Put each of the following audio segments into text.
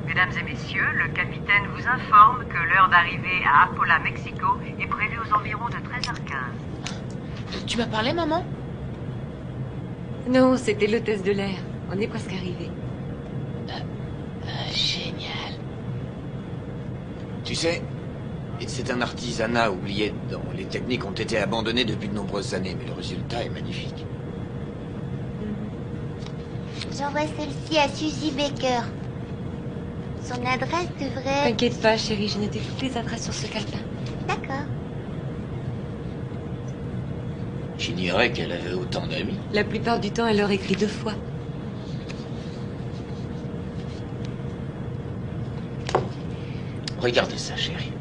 Mesdames et messieurs, le capitaine vous informe que l'heure d'arrivée à Apola, Mexico est prévue aux environs de 13h15. Tu m'as parlé, maman? Non, c'était l'hôtesse de l'air. On est presque arrivé. Génial. Tu sais, c'est un artisanat oublié dont les techniques ont été abandonnées depuis de nombreuses années, mais le résultat est magnifique. J'envoie celle-ci à Suzy Baker. Son adresse devrait... T'inquiète pas, chérie, j'ai noté toutes les adresses sur ce calepin. D'accord. J'ignorais qu'elle avait autant d'amis. La plupart du temps, elle leur écrit 2 fois. Regarde ça, chérie.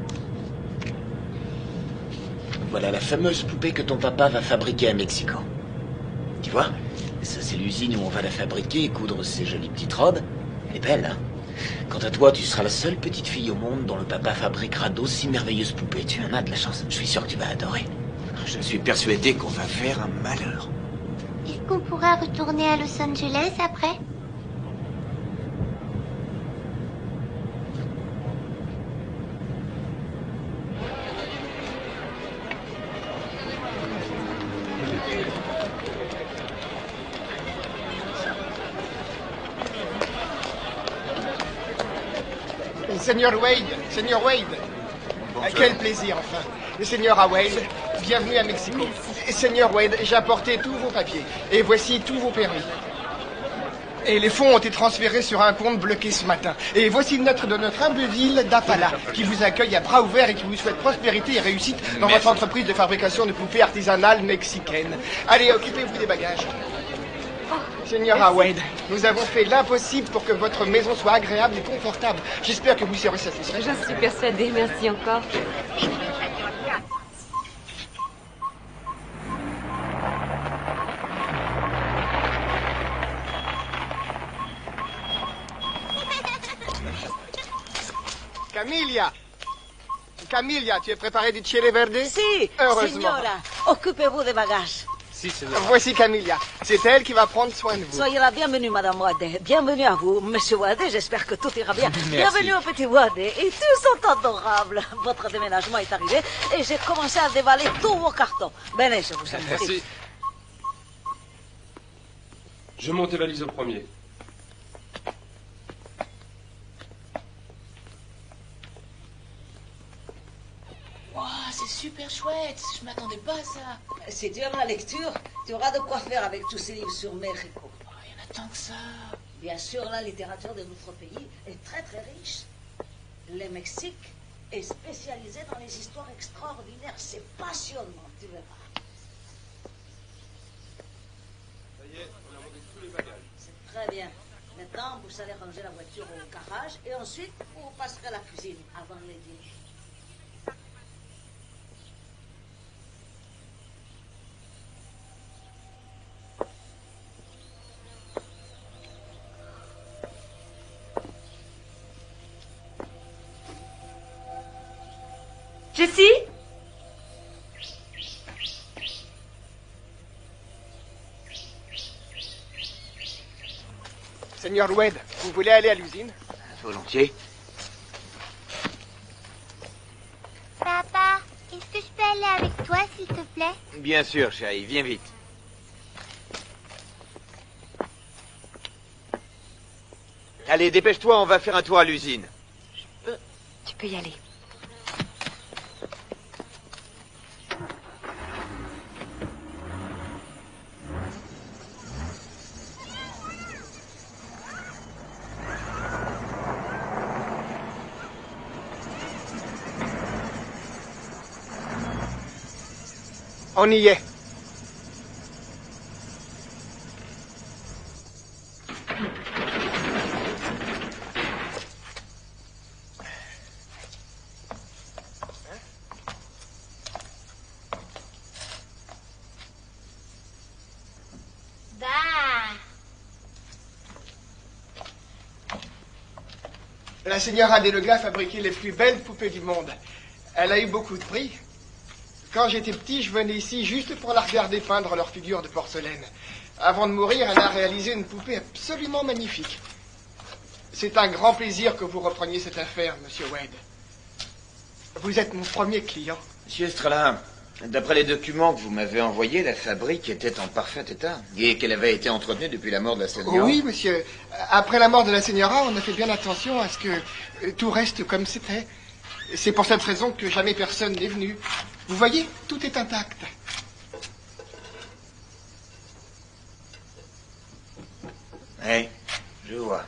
Voilà la fameuse poupée que ton papa va fabriquer à Mexico. Tu vois, ça c'est l'usine où on va la fabriquer et coudre ces jolies petites robes. Elle est belle, hein? Quant à toi, tu seras la seule petite fille au monde dont le papa fabriquera d'aussi merveilleuses poupées. Tu en as de la chance. Je suis sûr que tu vas adorer. Je suis persuadé qu'on va faire un malheur. Est-ce qu'on pourra retourner à Los Angeles après? Seigneur Wade, quel plaisir enfin. Le Seigneur Wade, bienvenue à Mexico. Seigneur Wade, j'ai apporté tous vos papiers et voici tous vos permis. Et les fonds ont été transférés sur un compte bloqué ce matin. Et voici une lettre de notre humble ville d'Apala qui vous accueille à bras ouverts et qui vous souhaite prospérité et réussite dans votre entreprise de fabrication de poupées artisanales mexicaines. Allez, occupez-vous des bagages. Seigneur Wade, nous avons fait l'impossible pour que votre maison soit agréable et confortable. J'espère que vous serez satisfait. J'en suis persuadée, merci encore. Camilla, tu es préparé du chile verde? Si, heureusement. Signora, occupez-vous des bagages. Si, voici Camilla. C'est elle qui va prendre soin de vous. Soyez la bienvenue, Madame Wade. Bienvenue à vous, Monsieur Wade. J'espère que tout ira bien. Merci. Bienvenue au petit Wade. Et tous sont adorables. Votre déménagement est arrivé et j'ai commencé à dévaler tous vos cartons. Venez, je vous en prie. Merci. Je monte tes valises au premier. Wow, c'est super chouette. Je m'attendais pas à ça. Si tu aimes la lecture, tu auras de quoi faire avec tous ces livres sur Mexico. Oh, il y en a tant que ça. Bien sûr, la littérature de notre pays est très très riche. Le Mexique est spécialisé dans les histoires extraordinaires. C'est passionnant, tu verras. Ça y est, on a monté tous les bagages. C'est très bien. Maintenant, vous allez ranger la voiture au garage et ensuite, vous passerez à la cuisine avant le dîner. Jessie? Seigneur Wade, vous voulez aller à l'usine? Volontiers. Papa, est-ce que je peux aller avec toi, s'il te plaît? Bien sûr, chérie, viens vite. Allez, dépêche-toi, on va faire un tour à l'usine. Tu peux y aller. On y est. Bah. La señora Delega fabriquait les plus belles poupées du monde. Elle a eu beaucoup de prix. Quand j'étais petit, je venais ici juste pour la regarder peindre leurs figures de porcelaine. Avant de mourir, elle a réalisé une poupée absolument magnifique. C'est un grand plaisir que vous repreniez cette affaire, Monsieur Wade. Vous êtes mon premier client. Monsieur Estrella, d'après les documents que vous m'avez envoyés, la fabrique était en parfait état et qu'elle avait été entretenue depuis la mort de la señora. Oui, monsieur. Après la mort de la señora, on a fait bien attention à ce que tout reste comme c'était. C'est pour cette raison que jamais personne n'est venu. Vous voyez, tout est intact. Oui, je vois.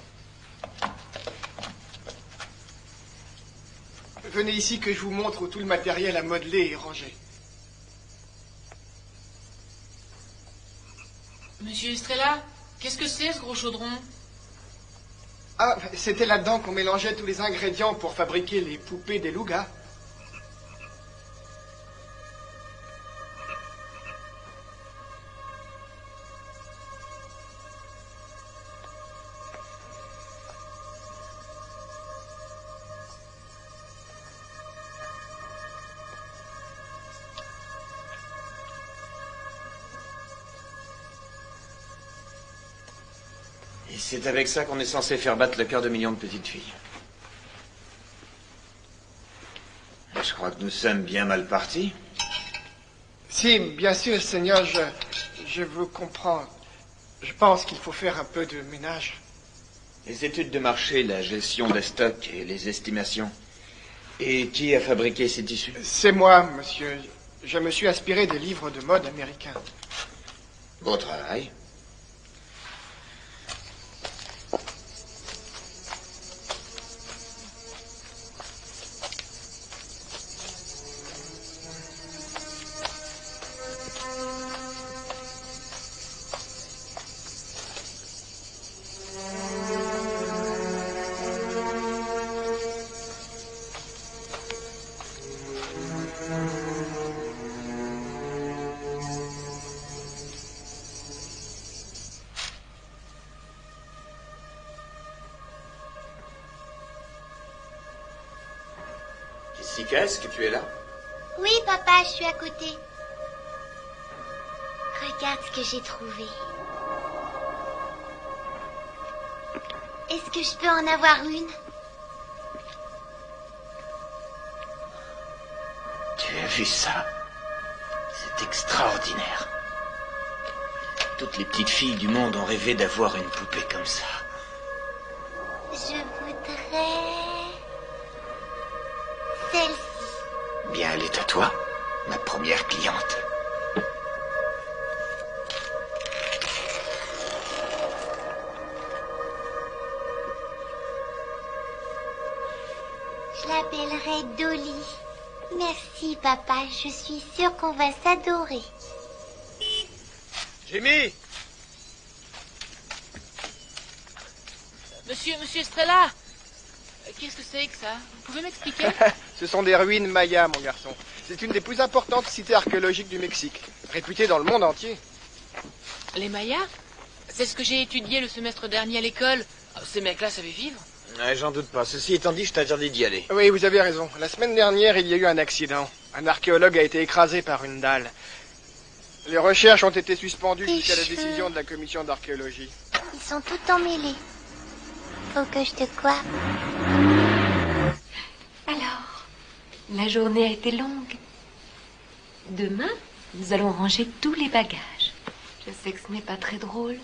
Venez ici que je vous montre où tout le matériel à modeler est rangé. Monsieur Estrella, qu'est-ce que c'est ce gros chaudron? Ah, c'était là-dedans qu'on mélangeait tous les ingrédients pour fabriquer les poupées des Luga. Et c'est avec ça qu'on est censé faire battre le cœur de millions de petites filles. Je crois que nous sommes bien mal partis. Si, bien sûr, Seigneur, je vous comprends. Je pense qu'il faut faire un peu de ménage. Les études de marché, la gestion des stocks et les estimations. Et qui a fabriqué ces tissus? C'est moi, monsieur. Je me suis inspiré des livres de mode américains. Beau travail. Jessica, est-ce que tu es là? Oui, papa, je suis à côté. Regarde ce que j'ai trouvé. Est-ce que je peux en avoir une? Tu as vu ça? C'est extraordinaire. Toutes les petites filles du monde ont rêvé d'avoir une poupée comme ça. Je voudrais... celle-ci. Bien, elle est à toi, ma première cliente. Je l'appellerai Dolly. Merci, papa. Je suis sûre qu'on va s'adorer. Jimmy! Monsieur Estrella, qu'est-ce que c'est que ça? Vous pouvez m'expliquer? Ce sont des ruines mayas, mon garçon. C'est une des plus importantes cités archéologiques du Mexique, réputée dans le monde entier. Les Mayas? C'est ce que j'ai étudié le semestre dernier à l'école. Ces mecs-là savaient vivre. Ouais, j'en doute pas. Ceci étant dit, je t'interdis d'y aller. Oui, vous avez raison. La semaine dernière, il y a eu un accident. Un archéologue a été écrasé par une dalle. Les recherches ont été suspendues jusqu'à la décision de la commission d'archéologie. Ils sont tout emmêlés. Faut que je te coiffe. Alors, la journée a été longue. Demain, nous allons ranger tous les bagages. Je sais que ce n'est pas très drôle.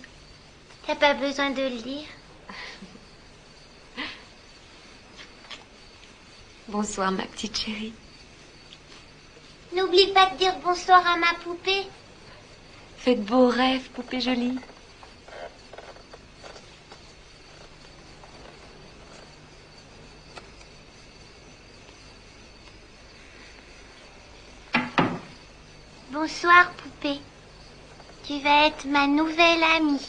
T'as pas besoin de le dire. Bonsoir, ma petite chérie. N'oublie pas de dire bonsoir à ma poupée. Fais de beaux rêves, poupée jolie. Bonsoir, poupée. Tu vas être ma nouvelle amie.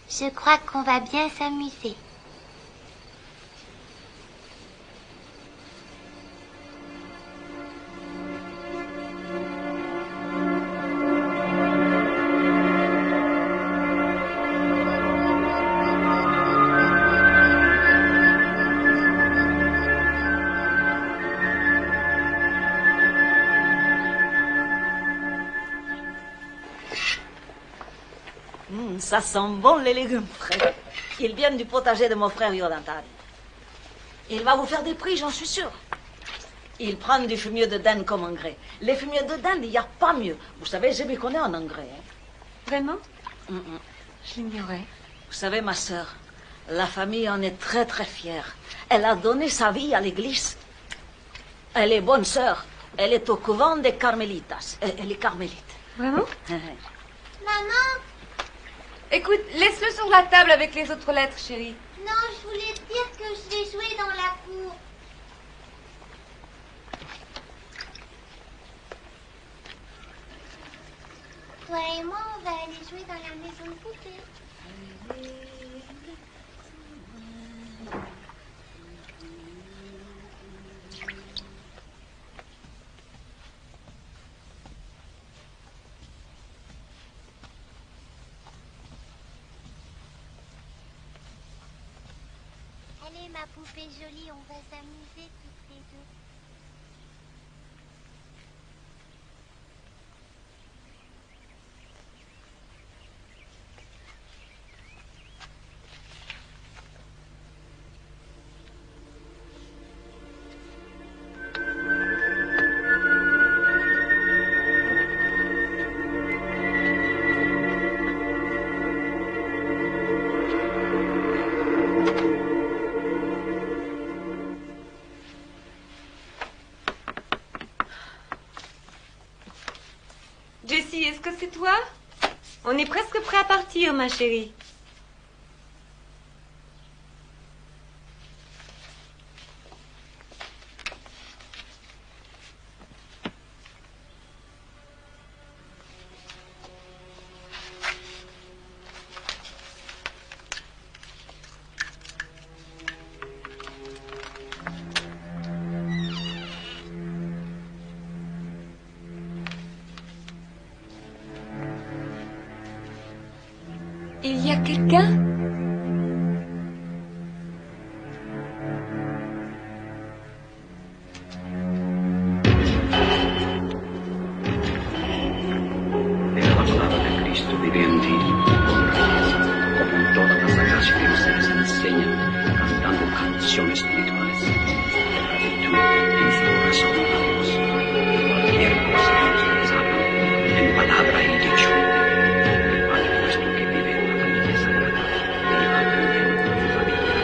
Je crois qu'on va bien s'amuser. Ça sent bon les légumes frais. Ils viennent du potager de mon frère Yodantari. Il va vous faire des prix, j'en suis sûre. Il prend du fumier de dinde comme engrais. Les fumiers de dinde, il n'y a pas mieux. Vous savez, je m'y connais en engrais. Hein. Vraiment? Je l'ignorais. Vous savez, ma sœur, la famille en est très très fière. Elle a donné sa vie à l'église. Elle est bonne sœur. Elle est au couvent des Carmélitas. Elle est carmélite. Vraiment? Maman? Écoute, laisse-le sur la table avec les autres lettres, chérie. Non, je voulais te dire que je vais jouer dans la cour. Toi et moi, on va aller jouer dans la maison de poupée. Allez, ma poupée jolie, on va s'amuser toutes les deux. Jessie, est-ce que c'est toi? On est presque prêt à partir, ma chérie. Il y a quelqu'un? Es la palabra de Cristo viviente y como todas las sagradas escrituras enseñan, cantando canciones espirituales de gratitud en su corazón a Dios. Cualquier cosa que ustedes hagan, en palabra y dicho, el Padre nuestro que vive en la familia sagrada, viva también con su familia.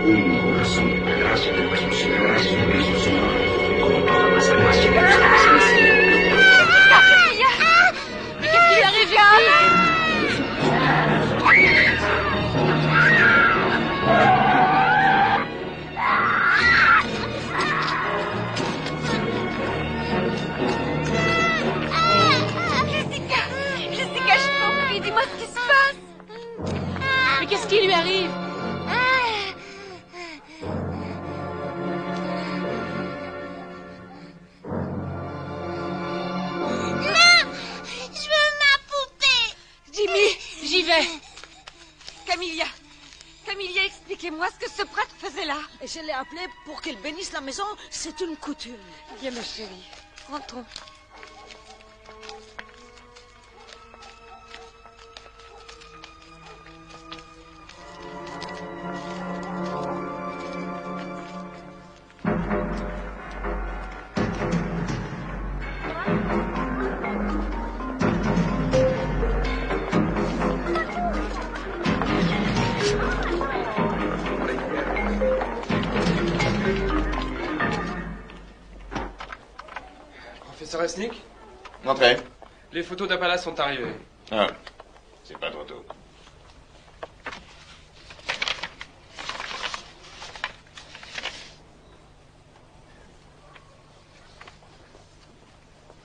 Un corazón, gracias de nuestro Señor, gracias de nuestro Señor, como todas las almas que ustedes enseñan. Mais qu'est-ce qui lui arrive, Jeanne? Jessica, je t'en prie, dis-moi ce qui se passe. Mais qu'est-ce qui lui arrive? Camilla, expliquez-moi ce que ce prêtre faisait là. Et je l'ai appelé pour qu'il bénisse la maison. C'est une coutume. Viens, ma chérie. Rentrons. Professeur Esnick, Entrez. les photos d'Appala sont arrivées. Ah, c'est pas trop tôt.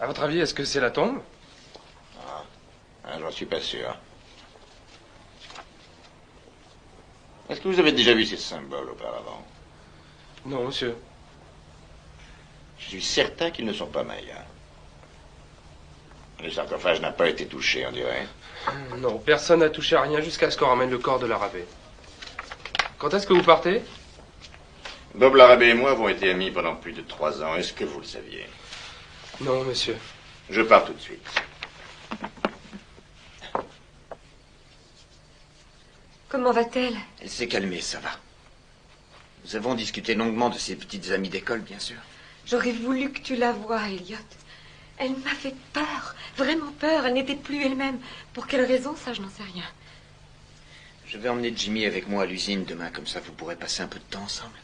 À votre avis, est-ce que c'est la tombe? J'en suis pas sûr. Est-ce que vous avez déjà vu ces symboles auparavant? Non, monsieur. Je suis certain qu'ils ne sont pas mayas. Le sarcophage n'a pas été touché, on dirait. Non, personne n'a touché à rien jusqu'à ce qu'on ramène le corps de l'arabé. Quand est-ce que vous partez? Bob Larabé et moi avons été amis pendant plus de 3 ans. Est-ce que vous le saviez? Non, monsieur. Je pars tout de suite. Comment va-t-elle? Elle s'est calmée, ça va. Nous avons discuté longuement de ses petites amies d'école, bien sûr. J'aurais voulu que tu la voies, Elliot. Elle m'a fait peur, vraiment peur. Elle n'était plus elle-même. Pour quelle raison, ça, je n'en sais rien. Je vais emmener Jimmy avec moi à l'usine demain, comme ça vous pourrez passer un peu de temps ensemble.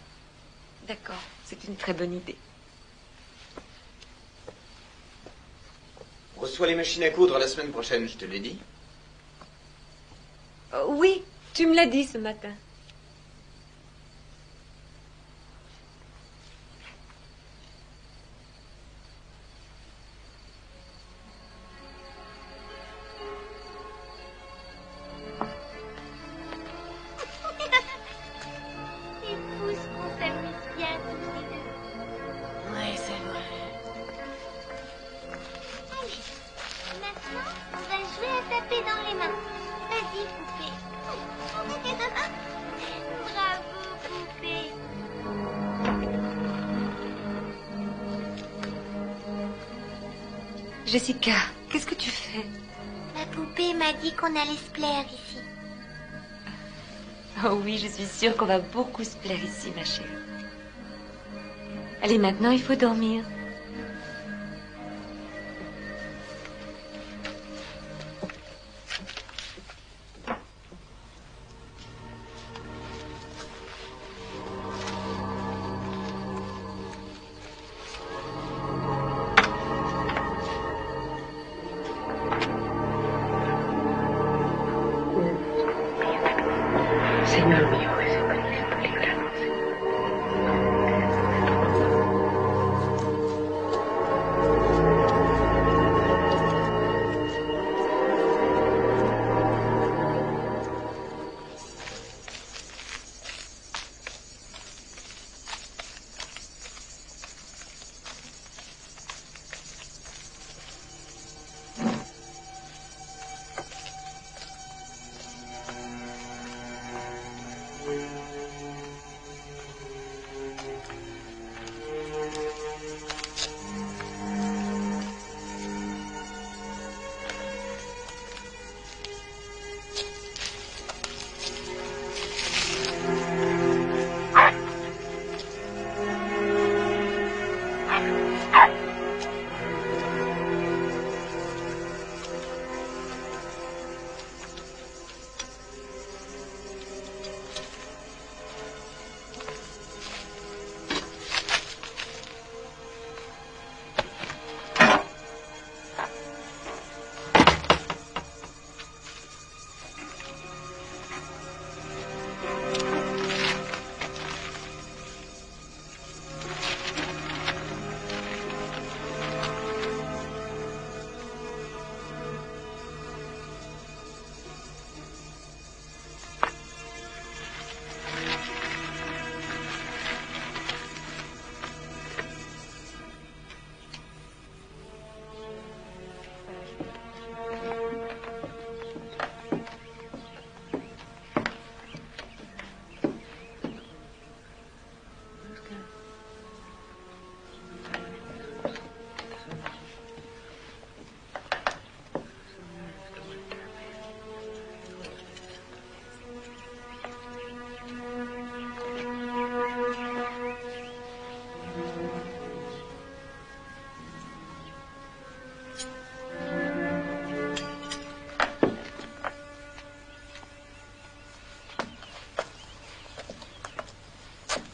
D'accord, c'est une très bonne idée. On reçoit les machines à coudre la semaine prochaine, je te l'ai dit. Oui, tu me l'as dit ce matin. Jessica, qu'est-ce que tu fais? La poupée m'a dit qu'on allait se plaire ici. Oh oui, je suis sûre qu'on va beaucoup se plaire ici, ma chérie. Allez, maintenant, il faut dormir. Señor mío, Jesucristo, líbranos.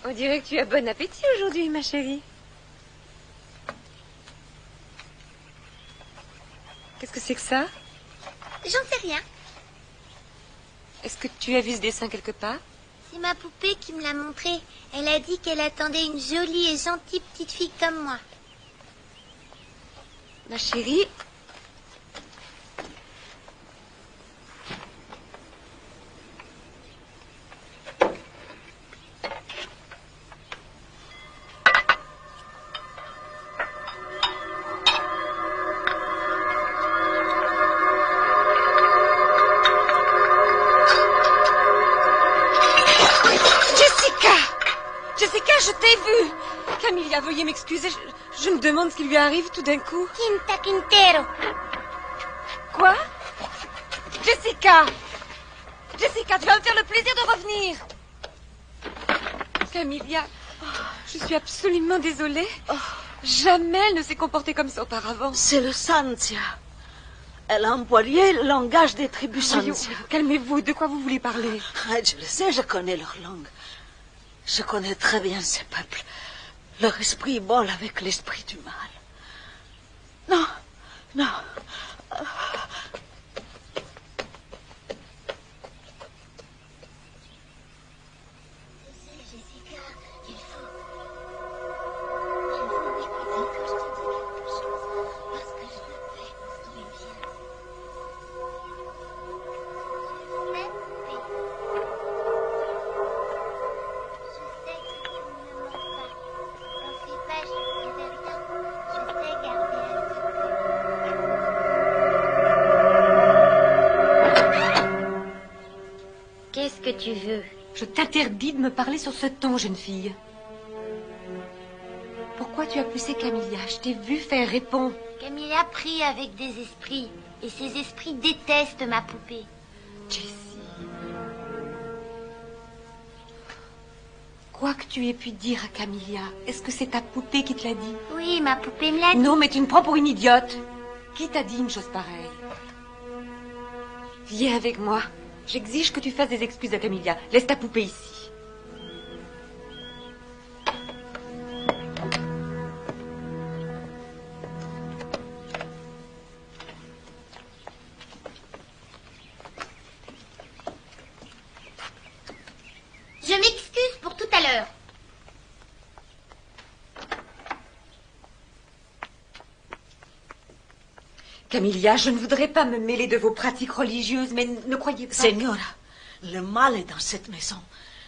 On dirait que tu as bon appétit aujourd'hui, ma chérie. Qu'est-ce que c'est que ça? J'en sais rien. Est-ce que tu as vu ce dessin quelque part? C'est ma poupée qui me l'a montré. Elle a dit qu'elle attendait une jolie et gentille petite fille comme moi. Ma chérie... Je t'ai vu. Camilla, veuillez m'excuser. Je me demande ce qui lui arrive tout d'un coup. Quinta Quintero. Quoi? Jessica! Jessica, tu vas me faire le plaisir de revenir. Camilla, je suis absolument désolée. Jamais elle ne s'est comportée comme ça auparavant. C'est le Santia. Elle a employé le langage des tribus Santia. Calmez-vous, de quoi vous voulez parler? Je le sais, je connais leur langue. Je connais très bien ces peuples. Leur esprit vole avec l'esprit du mal. Non, non. Qu'est-ce que tu veux? Je t'interdis de me parler sur ce ton, jeune fille. Pourquoi tu as poussé Camilla? Je t'ai vu faire, réponds. Camilla prie avec des esprits. Et ces esprits détestent ma poupée. Jessie. Quoi que tu aies pu dire à Camilla, est-ce que c'est ta poupée qui te l'a dit? Oui, ma poupée me l'a dit. Non, mais tu me prends pour une idiote. Qui t'a dit une chose pareille? Viens avec moi. J'exige que tu fasses des excuses à Camilla. Laisse ta poupée ici. Je m'excuse pour tout à l'heure. Camilla, je ne voudrais pas me mêler de vos pratiques religieuses, mais ne croyez pas... Señora, le mal est dans cette maison.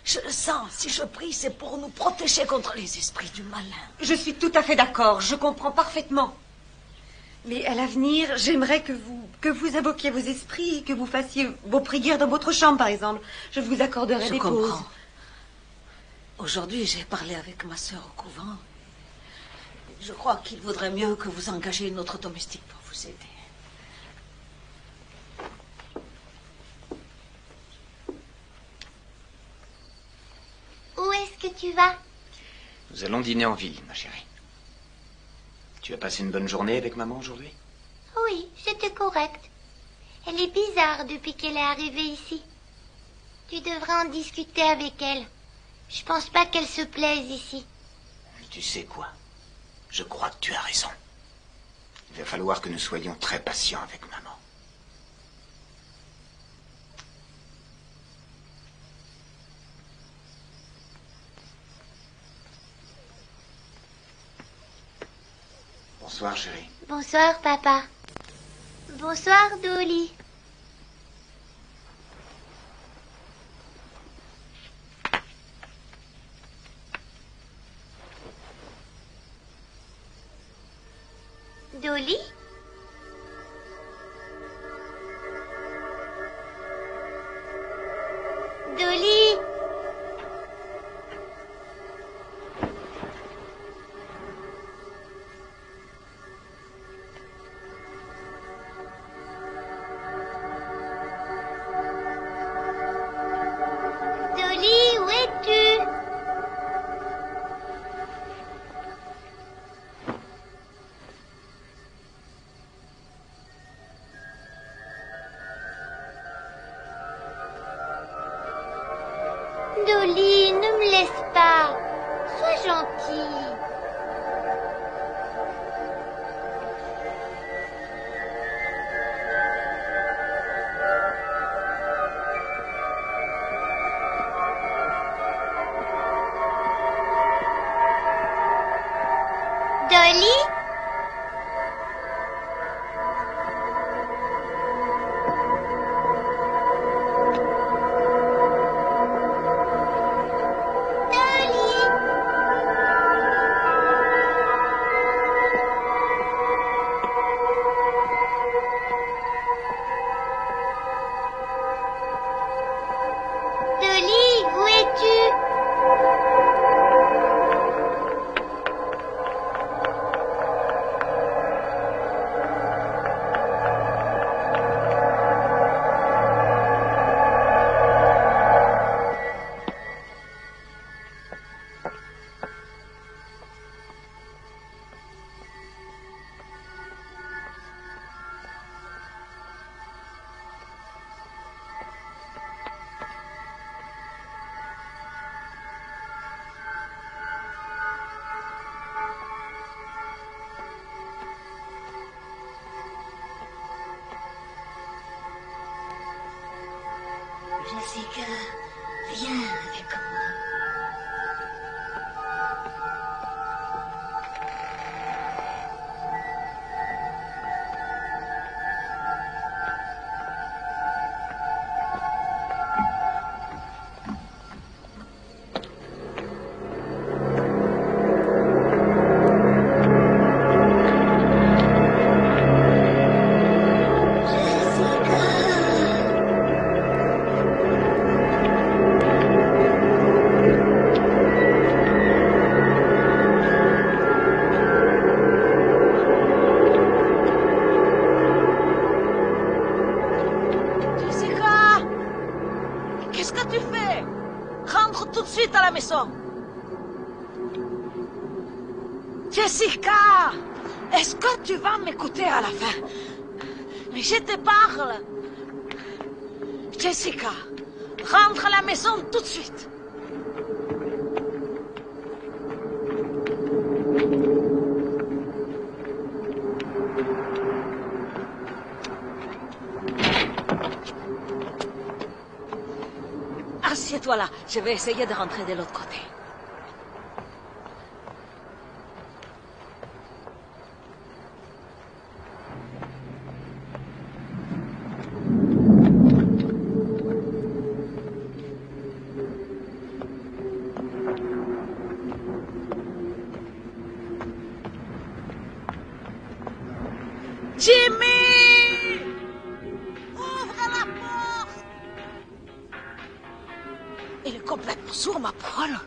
Je le sens. Si je prie, c'est pour nous protéger contre les esprits du malin. Je suis tout à fait d'accord. Je comprends parfaitement. Mais à l'avenir, j'aimerais que vous invoquiez vos esprits, que vous fassiez vos prières dans votre chambre, par exemple. Je vous accorderai des pauses. Je comprends. Aujourd'hui, j'ai parlé avec ma sœur au couvent. Je crois qu'il vaudrait mieux que vous engagiez notre domestique pour vous aider. Où est-ce que tu vas? Nous allons dîner en ville, ma chérie. Tu as passé une bonne journée avec maman aujourd'hui? Oui, c'était correct. Elle est bizarre depuis qu'elle est arrivée ici. Tu devrais en discuter avec elle. Je pense pas qu'elle se plaise ici. Tu sais quoi? Je crois que tu as raison. Il va falloir que nous soyons très patients avec maman. Bonsoir, chérie. Bonsoir, papa. Bonsoir, Dolly. Dolly? Dolly? Dolly, où es-tu? Dolly, ne me laisse pas. Sois gentille. Dolly? Dolly, où es-tu? Jessica, viens avec moi. Qu'est-ce que tu fais? Rentre tout de suite à la maison. Jessica, est-ce que tu vas m'écouter à la fin? Mais je te parle. Jessica, rentre à la maison tout de suite. Assieds-toi là, je vais essayer de rentrer de l'autre côté. Jimmy! Ouvre la porte! Il est complètement sourd, ma poêle.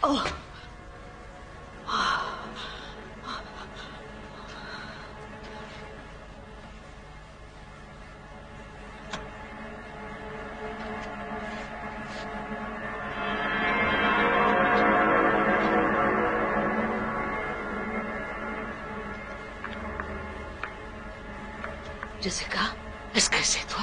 Oh. Jessica, est-ce que c'est toi?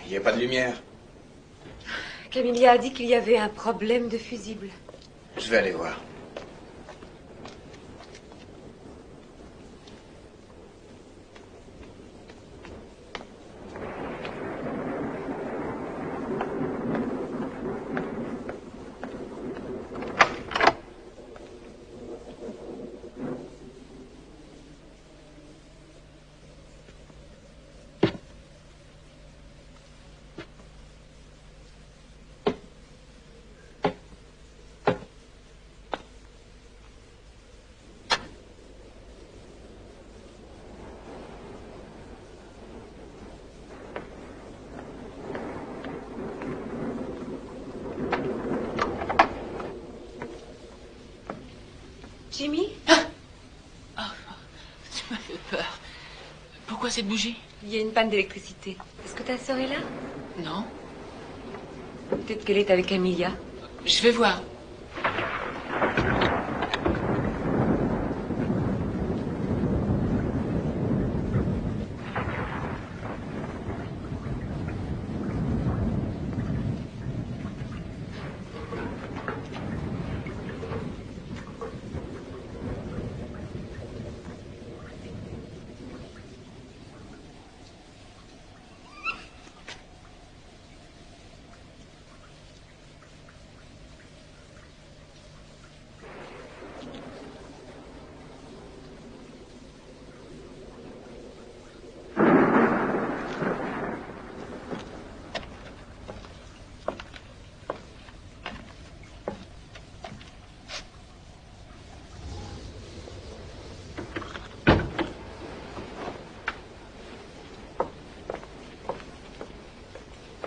Il n'y a pas de lumière. Camilla a dit qu'il y avait un problème de fusible. Je vais aller voir. Jimmy? Oh, tu m'as fait peur. Pourquoi cette bougie? Il y a une panne d'électricité. Est-ce que ta sœur est là? Non. Peut-être qu'elle est avec Amelia. Je vais voir.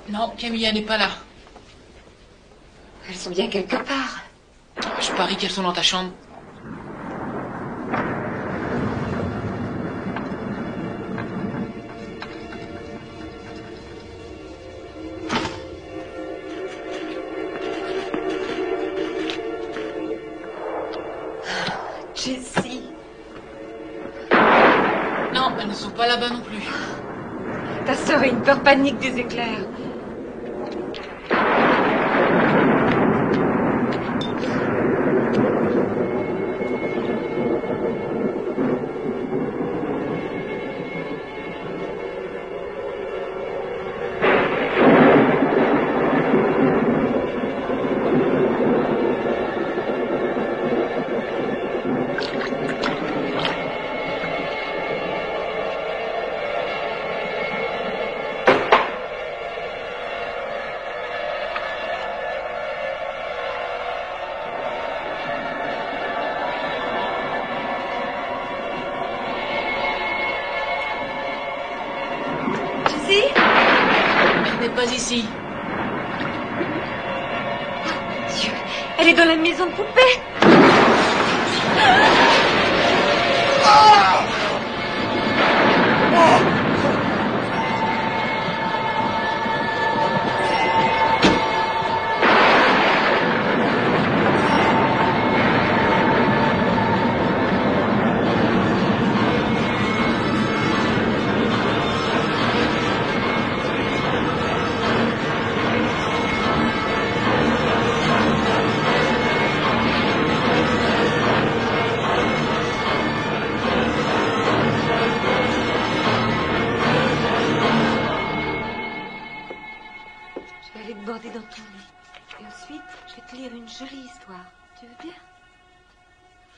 Non, Camilla n'est pas là. Elles sont bien quelque part. Je parie qu'elles sont dans ta chambre. Jessie. Non, elles ne sont pas là-bas non plus. Ta sœur a une peur panique des éclairs. n'est pas ici. Dieu, elle est dans la maison de poupée. Border dans ton lit. Et ensuite, je vais te lire une jolie histoire. Tu veux bien?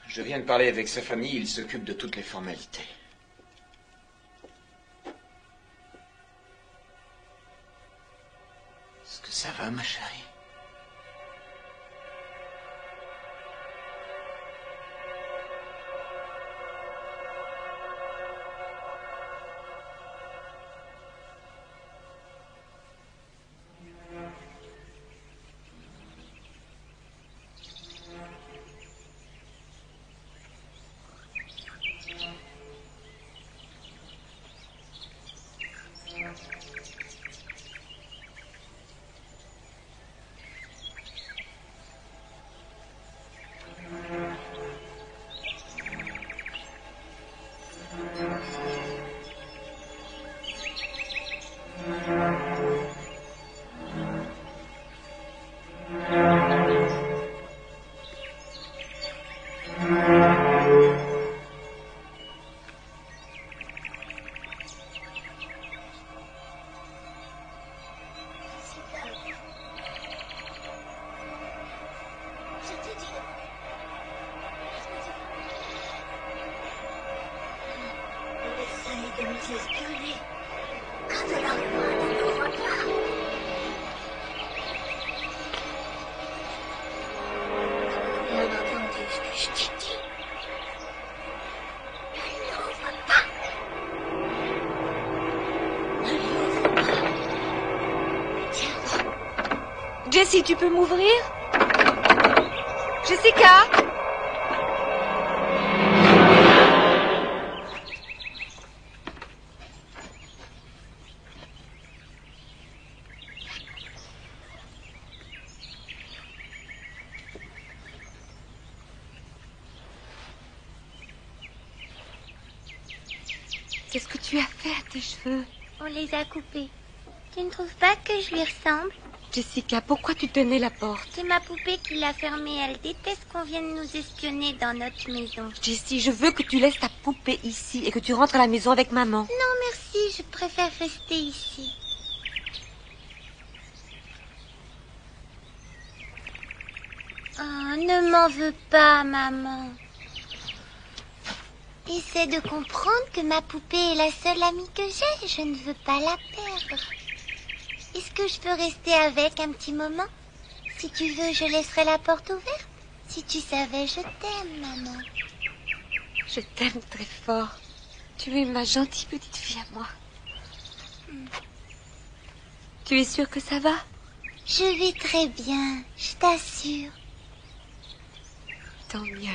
Je viens de parler avec sa famille, il s'occupe de toutes les formalités. Est-ce que ça va, ma chérie? Jessie, tu peux m'ouvrir? Jessica? Qu'est-ce que tu as fait à tes cheveux? On les a coupés. Tu ne trouves pas que je lui ressemble? Jessica, pourquoi tu tenais la porte? C'est ma poupée qui l'a fermée. Elle déteste qu'on vienne nous espionner dans notre maison. Jessie, je veux que tu laisses ta poupée ici et que tu rentres à la maison avec maman. Non, merci. Je préfère rester ici. Oh, ne m'en veux pas, maman. Essaie de comprendre que ma poupée est la seule amie que j'ai. Je ne veux pas la perdre. Est-ce que je peux rester avec un petit moment? Si tu veux, je laisserai la porte ouverte. Si tu savais, je t'aime, maman. Je t'aime très fort. Tu es ma gentille petite fille à moi. Tu es sûre que ça va? Je vais très bien, je t'assure. Tant mieux.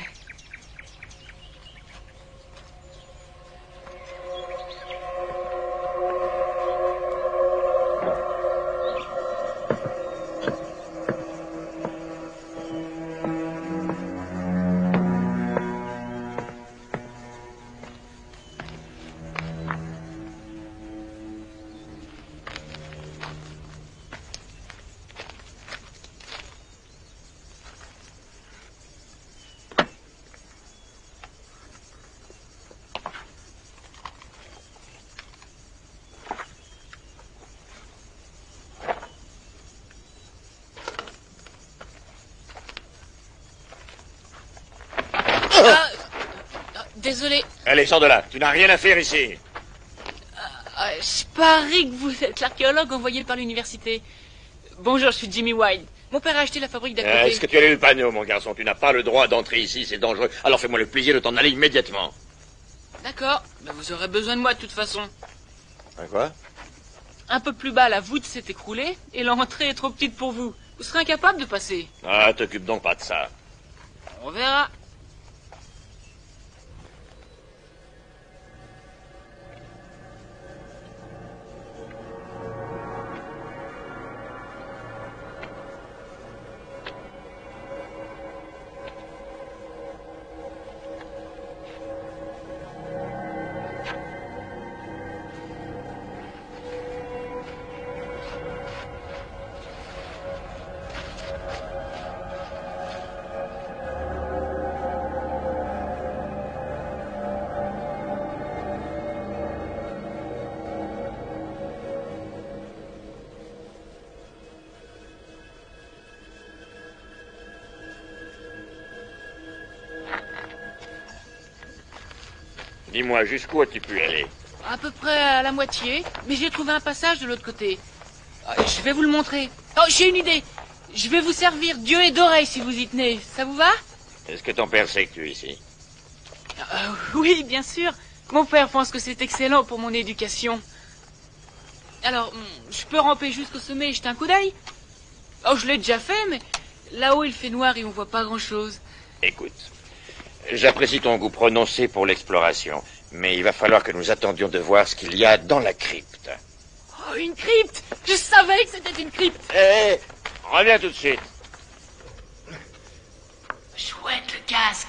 Désolé. Allez, sors de là. Tu n'as rien à faire ici. Je parie que vous êtes l'archéologue envoyé par l'université. Bonjour, je suis Jimmy White. Mon père a acheté la fabrique d'à côté. Est-ce que tu as lu le panneau, mon garçon? Tu n'as pas le droit d'entrer ici, c'est dangereux. Alors fais-moi le plaisir de t'en aller immédiatement. D'accord. Ben, vous aurez besoin de moi de toute façon. Un quoi? Un peu plus bas, la voûte s'est écroulée et l'entrée est trop petite pour vous. Vous serez incapable de passer. Ah, t'occupe donc pas de ça. On verra. Dis-moi, jusqu'où as-tu pu aller? À peu près à la moitié, mais j'ai trouvé un passage de l'autre côté. Je vais vous le montrer. Oh, j'ai une idée. Je vais vous servir d'yeux et d'oreilles si vous y tenez. Ça vous va? Est-ce que ton père sait que tu es ici? Oui, bien sûr. Mon père pense que c'est excellent pour mon éducation. Alors, je peux ramper jusqu'au sommet et jeter un coup d'œil? Oh, je l'ai déjà fait, mais là-haut il fait noir et on voit pas grand-chose. Écoute, j'apprécie ton goût prononcé pour l'exploration, mais il va falloir que nous attendions de voir ce qu'il y a dans la crypte. Oh, une crypte! Je savais que c'était une crypte! Hé, reviens tout de suite. Chouette, le casque!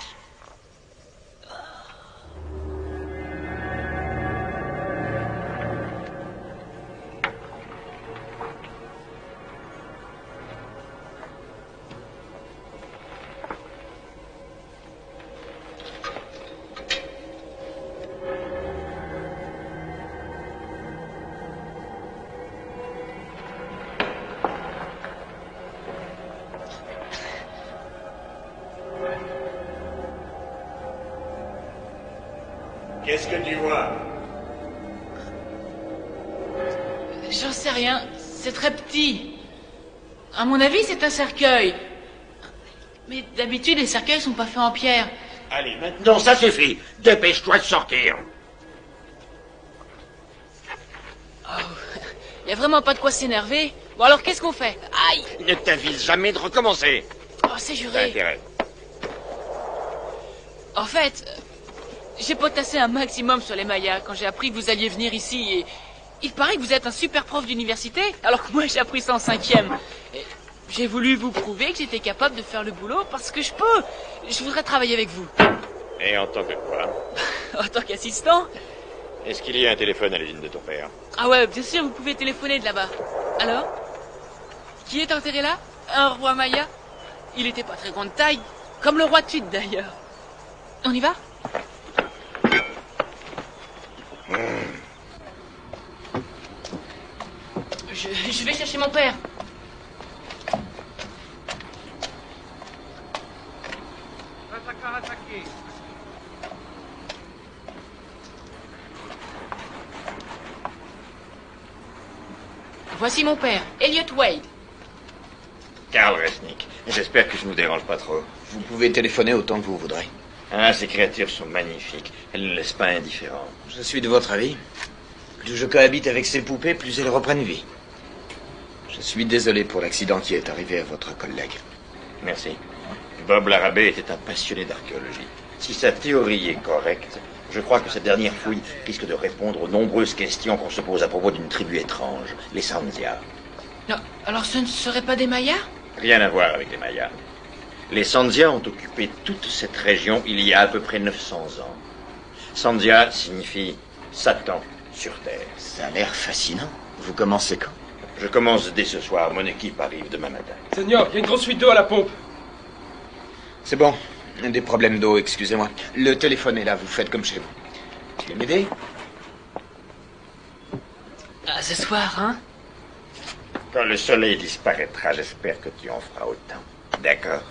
Qu'est-ce que tu vois? J'en sais rien. C'est très petit. À mon avis, c'est un cercueil. Mais d'habitude, les cercueils sont pas faits en pierre. Allez, maintenant, ça suffit. Dépêche-toi de sortir. Y a vraiment pas de quoi s'énerver. Bon, alors qu'est-ce qu'on fait? Aïe! Ne t'avise jamais de recommencer. Oh, c'est T'as juré. intérêt. En fait, j'ai potassé un maximum sur les Mayas quand j'ai appris que vous alliez venir ici et il paraît que vous êtes un super prof d'université, alors que moi j'ai appris ça en 5e. Et j'ai voulu vous prouver que j'étais capable de faire le boulot parce que je peux. Je voudrais travailler avec vous. Et en tant que quoi? En tant qu'assistant? Est-ce qu'il y a un téléphone à l'usine de ton père? Ah ouais, bien sûr, vous pouvez téléphoner de là-bas. Alors? Qui est enterré là? Un roi Maya? Il était pas très grande taille, comme le roi Tut d'ailleurs. On y va? Je vais chercher mon père. Voici mon père, Elliot Wade. Carl Resnick. J'espère que je ne vous dérange pas trop. Vous pouvez téléphoner autant que vous voudrez. Ah, ces créatures sont magnifiques. Elles ne laissent pas indifférent. Je suis de votre avis. Plus je cohabite avec ces poupées, plus elles reprennent vie. Je suis désolé pour l'accident qui est arrivé à votre collègue. Merci. Bob Larrabee était un passionné d'archéologie. Si sa théorie est correcte, je crois que cette dernière fouille risque de répondre aux nombreuses questions qu'on se pose à propos d'une tribu étrange, les Sandia. Non, alors ce ne seraient pas des Mayas? Rien à voir avec les Mayas. Les Sandia ont occupé toute cette région il y a à peu près 900 ans. Sandia signifie Satan sur Terre. Ça a l'air fascinant. Vous commencez quand? Je commence dès ce soir. Mon équipe arrive demain matin. Seigneur, il y a une grosse fuite d'eau à la pompe. C'est bon. Des problèmes d'eau, excusez-moi. Le téléphone est là, vous faites comme chez vous. Tu veux m'aider? Ah, ce soir, hein? Quand le soleil disparaîtra, j'espère que tu en feras autant. D'accord?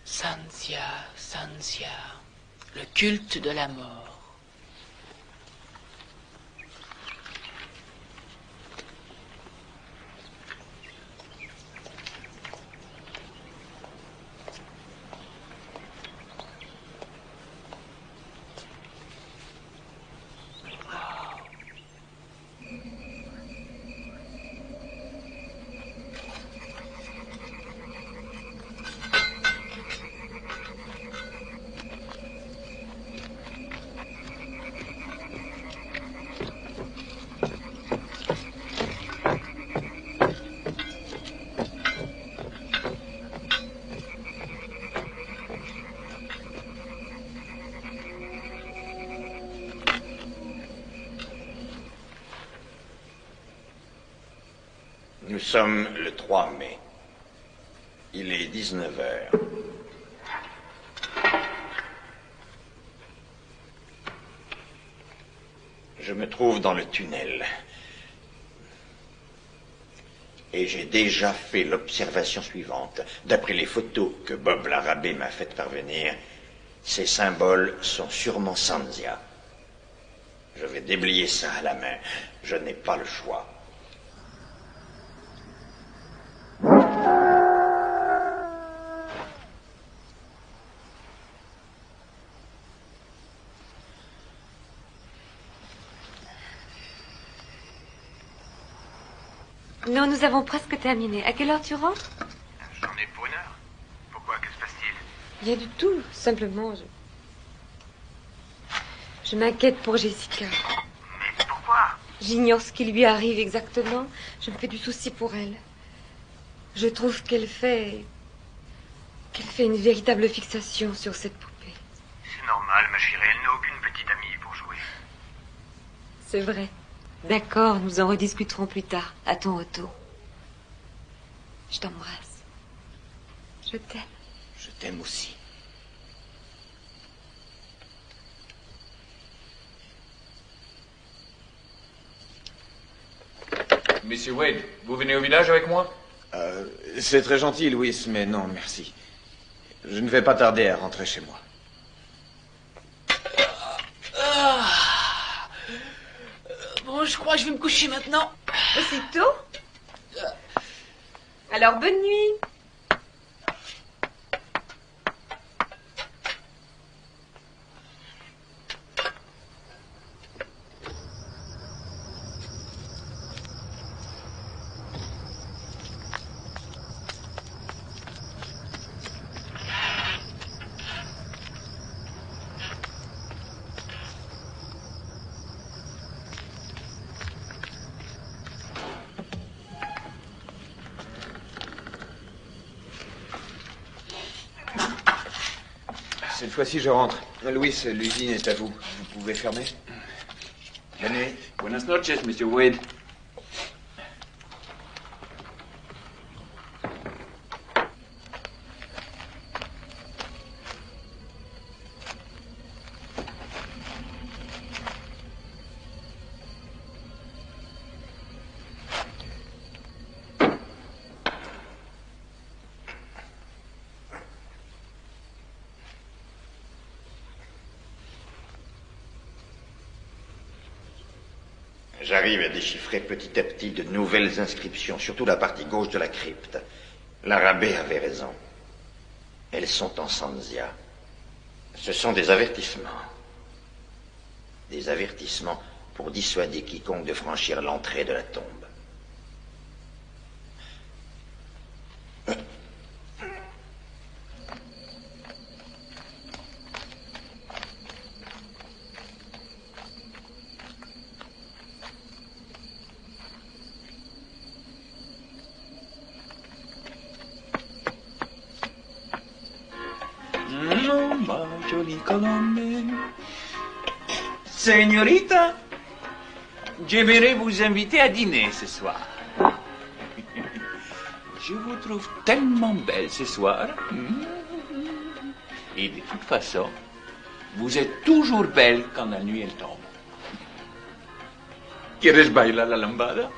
Sandia, Sandia, le culte de la mort. Nous sommes le 3 mai. Il est 19 heures. Je me trouve dans le tunnel. Et j'ai déjà fait l'observation suivante. D'après les photos que Bob Larrabee m'a faites parvenir, ces symboles sont sûrement Sanzia. Je vais déblayer ça à la main. Je n'ai pas le choix. Non, nous avons presque terminé. À quelle heure tu rentres? J'en ai pour 1 heure. Pourquoi? Que se passe-t-il? Rien du tout. Simplement, je m'inquiète pour Jessica. Mais pourquoi? J'ignore ce qui lui arrive exactement. Je me fais du souci pour elle. Je trouve qu'elle fait une véritable fixation sur cette poupée. C'est normal, ma chérie. Elle n'a aucune petite amie pour jouer. C'est vrai. D'accord, nous en rediscuterons plus tard, à ton retour. Je t'embrasse. Je t'aime. Je t'aime aussi. Monsieur Wade, vous venez au village avec moi? C'est très gentil, Louis, mais non, merci. Je ne vais pas tarder à rentrer chez moi. Bon, je crois que je vais me coucher maintenant. Aussitôt? Alors, bonne nuit. Cette fois-ci, je rentre. Louis, l'usine est à vous. Vous pouvez fermer? Bonne nuit. Buenas noches, Monsieur Wade. J'arrive à déchiffrer petit à petit de nouvelles inscriptions, surtout la partie gauche de la crypte. Larrabee avait raison. Elles sont en Sanzia. Ce sont des avertissements. Des avertissements pour dissuader quiconque de franchir l'entrée de la tombe. Ma jolie Colombe. Señorita, j'aimerais vous inviter à dîner ce soir. Je vous trouve tellement belle ce soir. Et de toute façon, vous êtes toujours belle quand la nuit elle tombe. ¿Quieres bailar la lambada?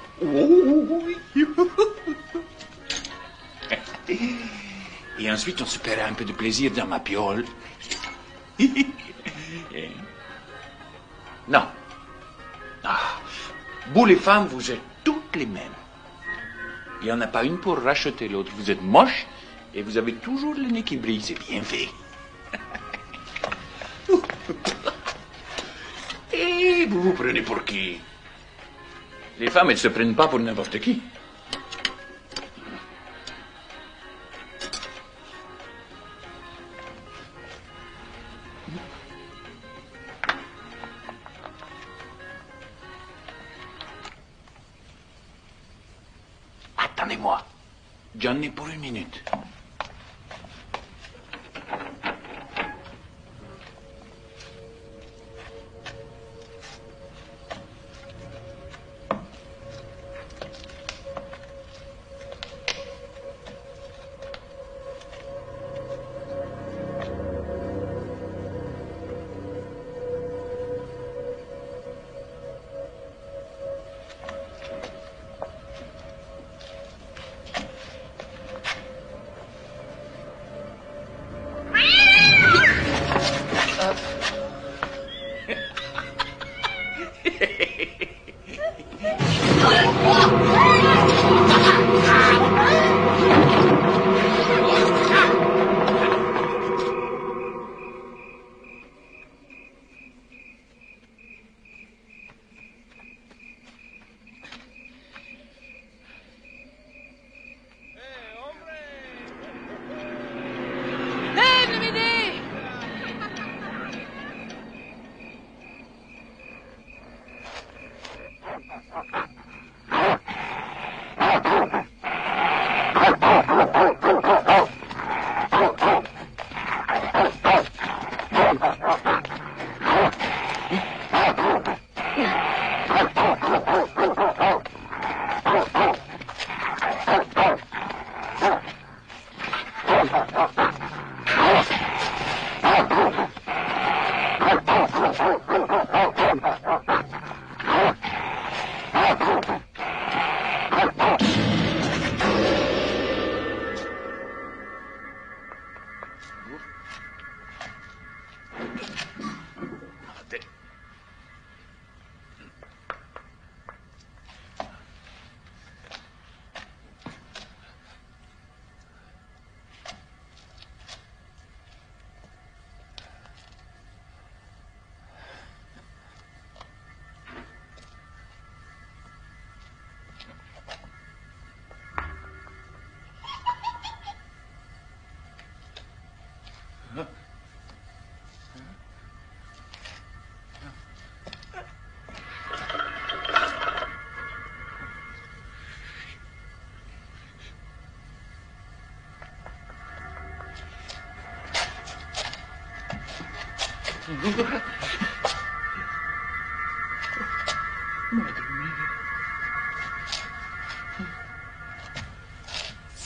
Et ensuite, on se paiera un peu de plaisir dans ma piole. Non. Ah, vous les femmes, vous êtes toutes les mêmes. Il n'y en a pas une pour racheter l'autre. Vous êtes moche et vous avez toujours le nez qui brille. C'est bien fait. Et vous vous prenez pour qui? Les femmes, elles ne se prennent pas pour n'importe qui. Attendez-moi. J'en ai pour 1 minute.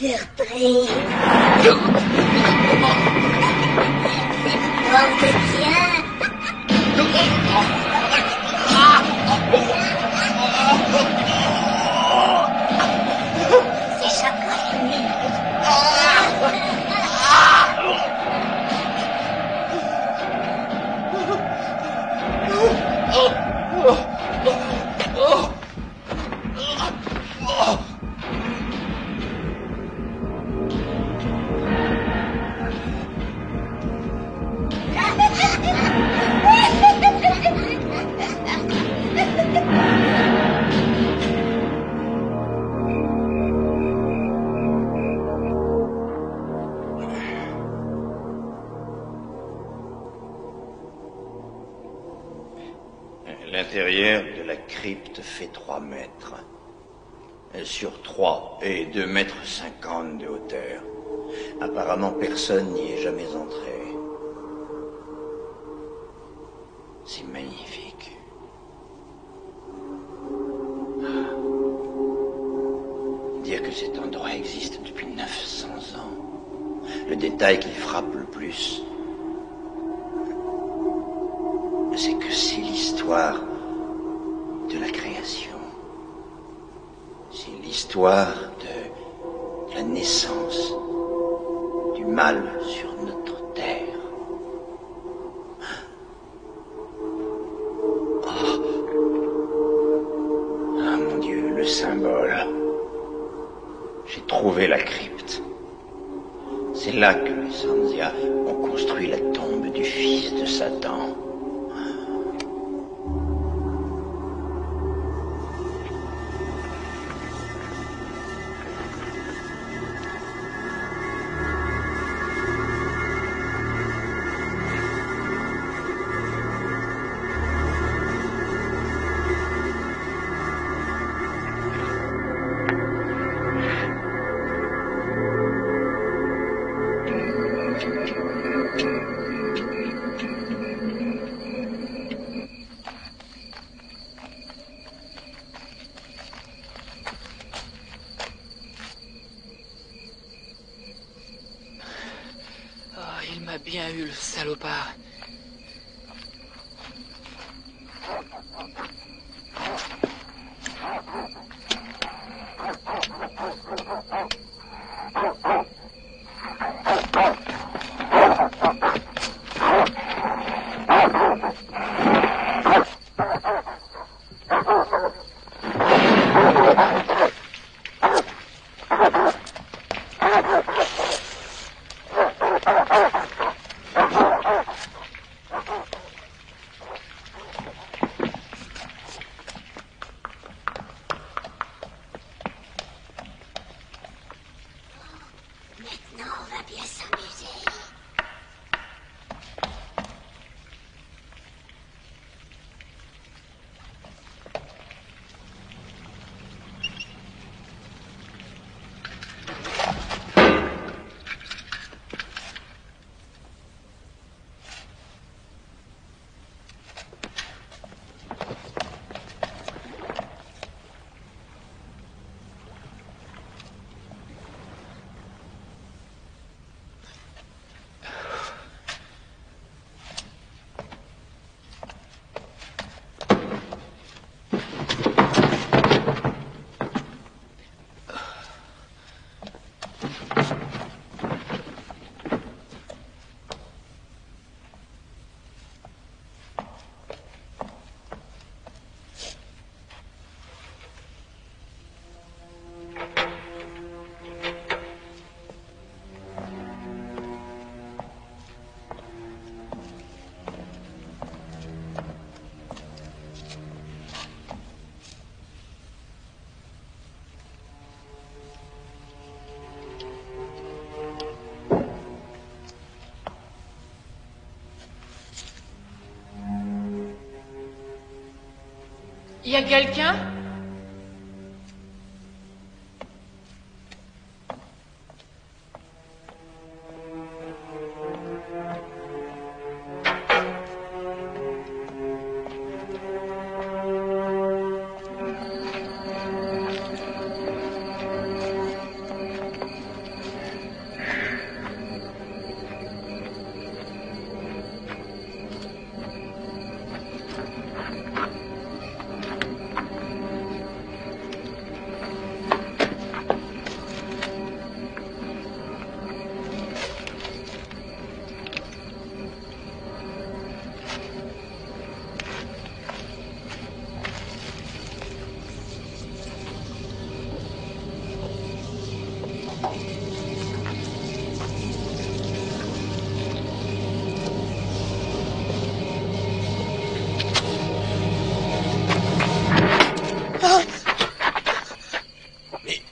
Surprise. Porte-tiens. C'est chocolat. L'intérieur de la crypte fait 3 mètres. Sur 3 et 2,50 mètres de hauteur. Apparemment, personne n'y est jamais entré. C'est magnifique. Dire que cet endroit existe depuis 900 ans. Le détail qui frappe le plus, c'est que c'est l'histoire de la création. C'est l'histoire de la naissance du mal sur notre terre. Ah mon Dieu, le symbole. J'ai trouvé la crypte. C'est là que les Sanzia ont construit la tombe du fils de Satan. Il m'a bien eu, le salopard. Y a quelqu'un?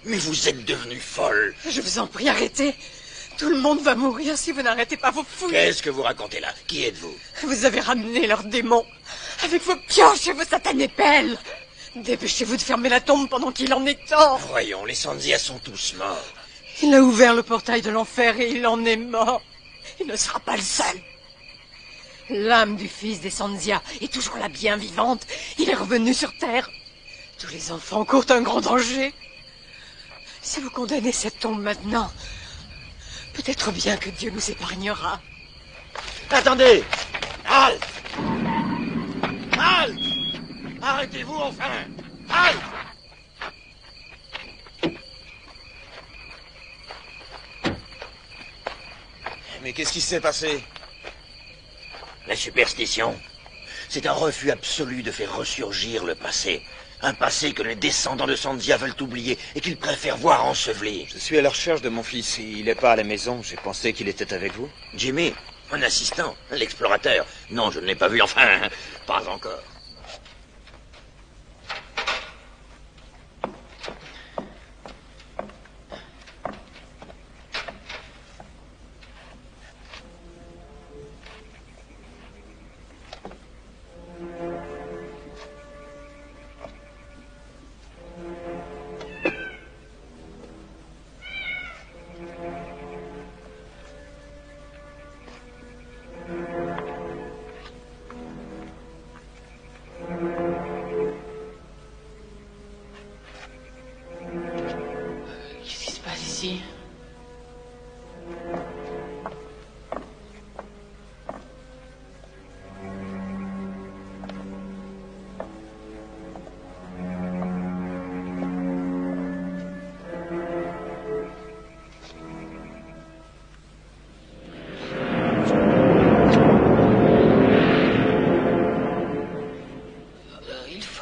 Mais vous êtes devenue folle. Je vous en prie, arrêtez. Tout le monde va mourir si vous n'arrêtez pas vos fouilles. Qu'est-ce que vous racontez là? Qui êtes-vous? Vous avez ramené leurs démons. Avec vos pioches et vos satanées pelles. Dépêchez-vous de fermer la tombe pendant qu'il en est temps. Voyons, les Sanzia sont tous morts. Il a ouvert le portail de l'enfer et il en est mort. Il ne sera pas le seul. L'âme du fils des Sanzia est toujours la bien vivante. Il est revenu sur Terre. Tous les enfants courent un grand danger. Si vous condamnez cette tombe maintenant, peut-être bien que Dieu nous épargnera. Attendez! Halte! Halte! Arrêtez-vous enfin! Halte! Mais qu'est-ce qui s'est passé? La superstition. C'est un refus absolu de faire ressurgir le passé. Un passé que les descendants de Sanzia veulent oublier et qu'ils préfèrent voir enseveli. Je suis à la recherche de mon fils. Il n'est pas à la maison. J'ai pensé qu'il était avec vous. Jimmy, un assistant, l'explorateur. Non, je ne l'ai pas vu, enfin, pas encore.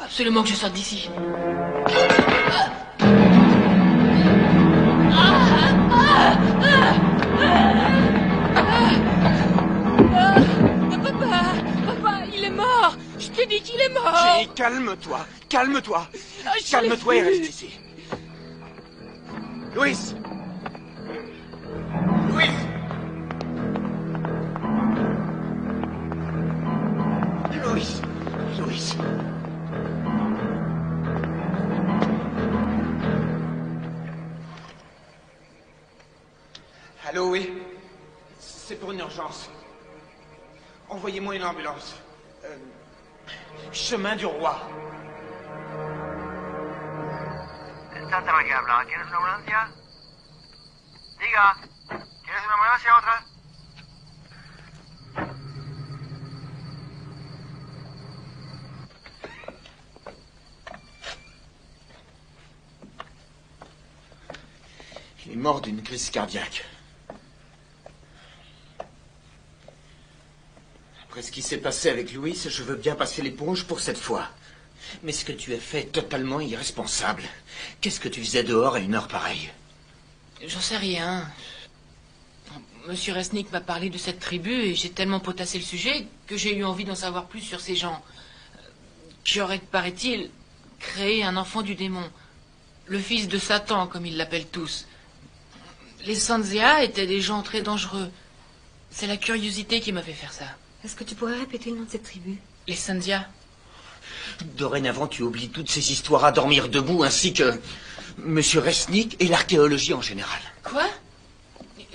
Absolument que je sorte d'ici. Papa, il est mort. Je te dis qu'il est mort. Jenny, calme-toi, calme-toi. Calme-toi et reste ici. Louis! Louis! Louis! Louis! Allô, oui? C'est pour une urgence. Envoyez-moi une ambulance. Chemin du Roi. ¿Está que habla? ¿Quieres una ambulancia? Diga, ¿quieres una ambulancia o otra? Il est mort d'une crise cardiaque. Après ce qui s'est passé avec Louis, je veux bien passer l'éponge pour cette fois. Mais ce que tu as fait est totalement irresponsable. Qu'est-ce que tu faisais dehors à une heure pareille? J'en sais rien. Monsieur Resnick m'a parlé de cette tribu et j'ai tellement potassé le sujet que j'ai eu envie d'en savoir plus sur ces gens qui auraient, paraît-il, créé un enfant du démon. Le fils de Satan, comme ils l'appellent tous. Les Sanzia étaient des gens très dangereux. C'est la curiosité qui m'a fait faire ça. Est-ce que tu pourrais répéter le nom de cette tribu? Les Sanzia. Dorénavant, tu oublies toutes ces histoires à dormir debout, ainsi que Monsieur Resnick et l'archéologie en général. Quoi?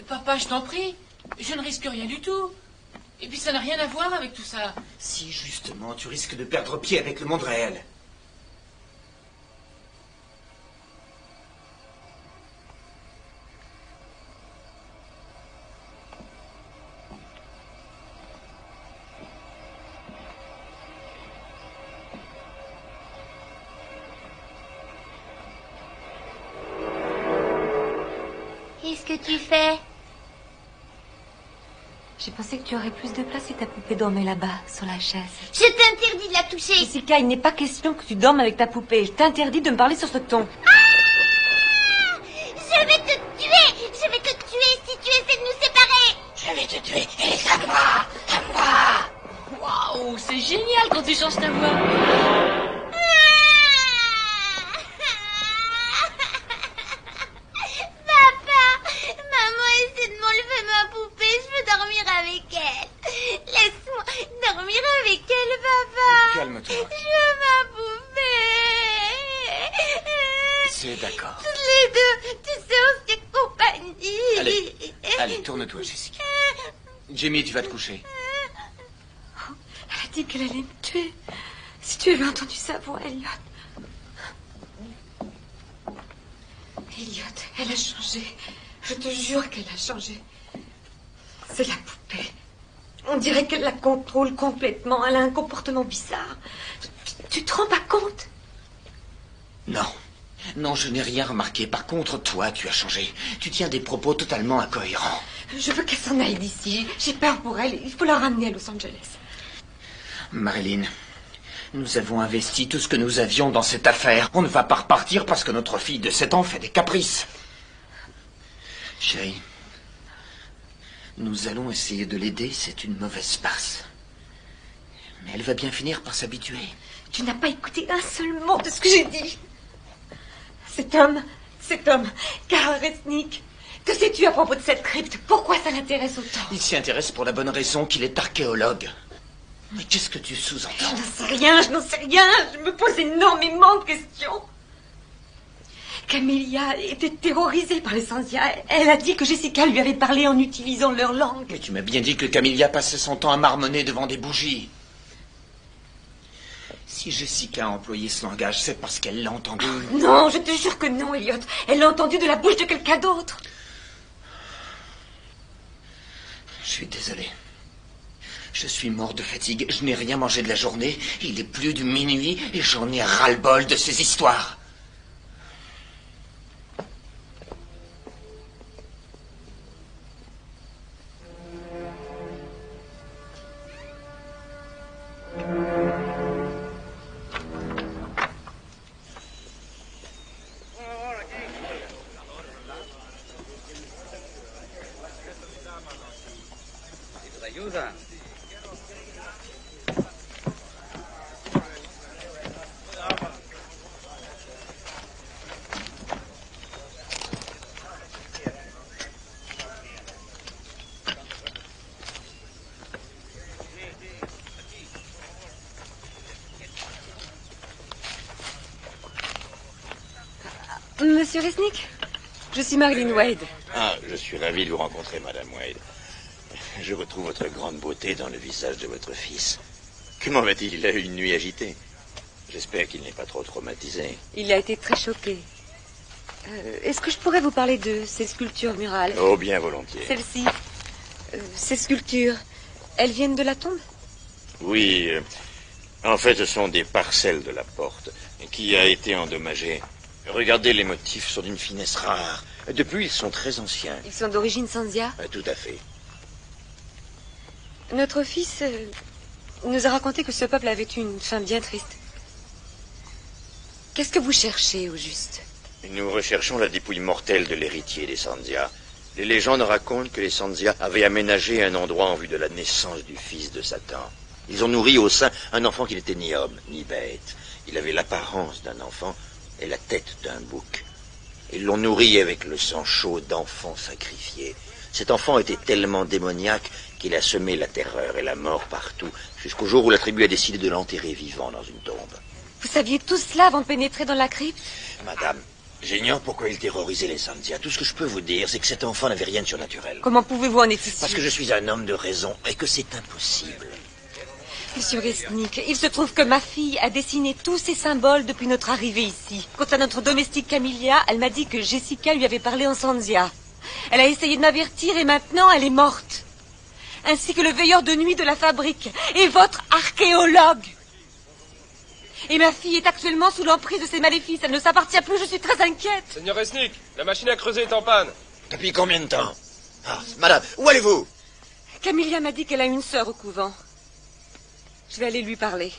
Papa, je t'en prie. Je ne risque rien du tout. Et puis ça n'a rien à voir avec tout ça. Si, justement, tu risques de perdre pied avec le monde réel. Qu'est-ce que tu fais? J'ai pensé que tu aurais plus de place si ta poupée dormait là-bas, sur la chaise. Je t'interdis de la toucher. Jessica, il n'est pas question que tu dormes avec ta poupée. Je t'interdis de me parler sur ce ton. Ah! Je vais te tuer. Je vais te tuer si tu essaies de nous séparer. Je vais te tuer. Elle est à moi. À moi. Waouh, c'est génial quand tu changes ta voix. Avec elle. Laisse-moi dormir avec elle, papa. Calme-toi. Je veux ma poupée. C'est d'accord. Toutes les deux, tu sais, on se fait compagnie. Allez, tourne-toi, Jessica. Jimmy, tu vas te coucher. Oh, elle a dit qu'elle allait me tuer. Si tu avais entendu sa voix, Elliot. Elliot, elle a changé. Je te jure qu'elle a changé. C'est la poupée. On dirait qu'elle la contrôle complètement. Elle a un comportement bizarre. Tu te rends pas compte? Non. Non, je n'ai rien remarqué. Par contre, toi, tu as changé. Tu tiens des propos totalement incohérents. Je veux qu'elle s'en aille d'ici. J'ai peur pour elle. Il faut la ramener à Los Angeles. Marilyn, nous avons investi tout ce que nous avions dans cette affaire. On ne va pas repartir parce que notre fille de 7 ans fait des caprices. Chérie, nous allons essayer de l'aider, c'est une mauvaise passe. Mais elle va bien finir par s'habituer. Tu n'as pas écouté un seul mot de ce que j'ai dit. Cet homme, Karl Resnick, que sais-tu à propos de cette crypte? Pourquoi ça l'intéresse autant? Il s'y intéresse pour la bonne raison qu'il est archéologue. Mais qu'est-ce que tu sous-entends? Je n'en sais rien, je me pose énormément de questions. Camélia était terrorisée par les Sanzia. Elle a dit que Jessica lui avait parlé en utilisant leur langue. Mais tu m'as bien dit que Camélia passait son temps à marmonner devant des bougies. Si Jessica a employé ce langage, c'est parce qu'elle l'a entendu. Non, je te jure que non, Elliot. Elle l'a entendu de la bouche de quelqu'un d'autre. Je suis désolé. Je suis mort de fatigue. Je n'ai rien mangé de la journée. Il est plus de minuit et j'en ai ras-le-bol de ces histoires. Monsieur Resnick, je suis Marilyn Wade. Ah, je suis ravi de vous rencontrer, Madame Wade. Je retrouve votre grande beauté dans le visage de votre fils. Comment va-t-il? Il a eu une nuit agitée. J'espère qu'il n'est pas trop traumatisé. Il a été très choqué. Est-ce que je pourrais vous parler de ces sculptures murales? Oh, bien volontiers. Celles-ci, ces sculptures, elles viennent de la tombe? Oui, en fait, ce sont des parcelles de la porte qui a été endommagée. Regardez, les motifs sont d'une finesse rare. Depuis, ils sont très anciens. Ils sont d'origine Sanzia? Tout à fait. Notre fils nous a raconté que ce peuple avait eu une fin bien triste. Qu'est-ce que vous cherchez, au juste? Nous recherchons la dépouille mortelle de l'héritier des Sanzia. Les légendes racontent que les Sanzia avaient aménagé un endroit en vue de la naissance du fils de Satan. Ils ont nourri au sein un enfant qui n'était ni homme, ni bête. Il avait l'apparence d'un enfant et la tête d'un bouc. Ils l'ont nourri avec le sang chaud d'enfants sacrifiés. Cet enfant était tellement démoniaque qu'il a semé la terreur et la mort partout, jusqu'au jour où la tribu a décidé de l'enterrer vivant dans une tombe. Vous saviez tout cela avant de pénétrer dans la crypte? Madame, j'ignore pourquoi il terrorisait les Sandia. Tout ce que je peux vous dire, c'est que cet enfant n'avait rien de surnaturel. Comment pouvez-vous en être ici? Parce que je suis un homme de raison et que c'est impossible. Monsieur Resnick, il se trouve que ma fille a dessiné tous ces symboles depuis notre arrivée ici. Quant à notre domestique Camilla, elle m'a dit que Jessica lui avait parlé en Sandia. Elle a essayé de m'avertir et maintenant elle est morte. Ainsi que le veilleur de nuit de la fabrique et votre archéologue. Et ma fille est actuellement sous l'emprise de ces maléfices. Elle ne s'appartient plus, je suis très inquiète. Seigneur Resnick, la machine à creuser est en panne. Depuis combien de temps? Ah, madame, où allez-vous? Camilla m'a dit qu'elle a une sœur au couvent. Je vais aller lui parler.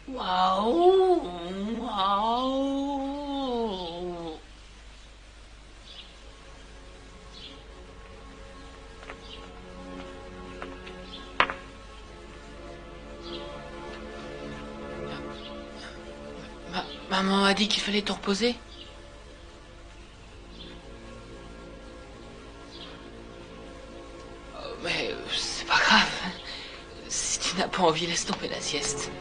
Waouh, waouh. Maman a dit qu'il fallait te reposer. Mais c'est pas grave. Si tu n'as pas envie, laisse tomber la sieste.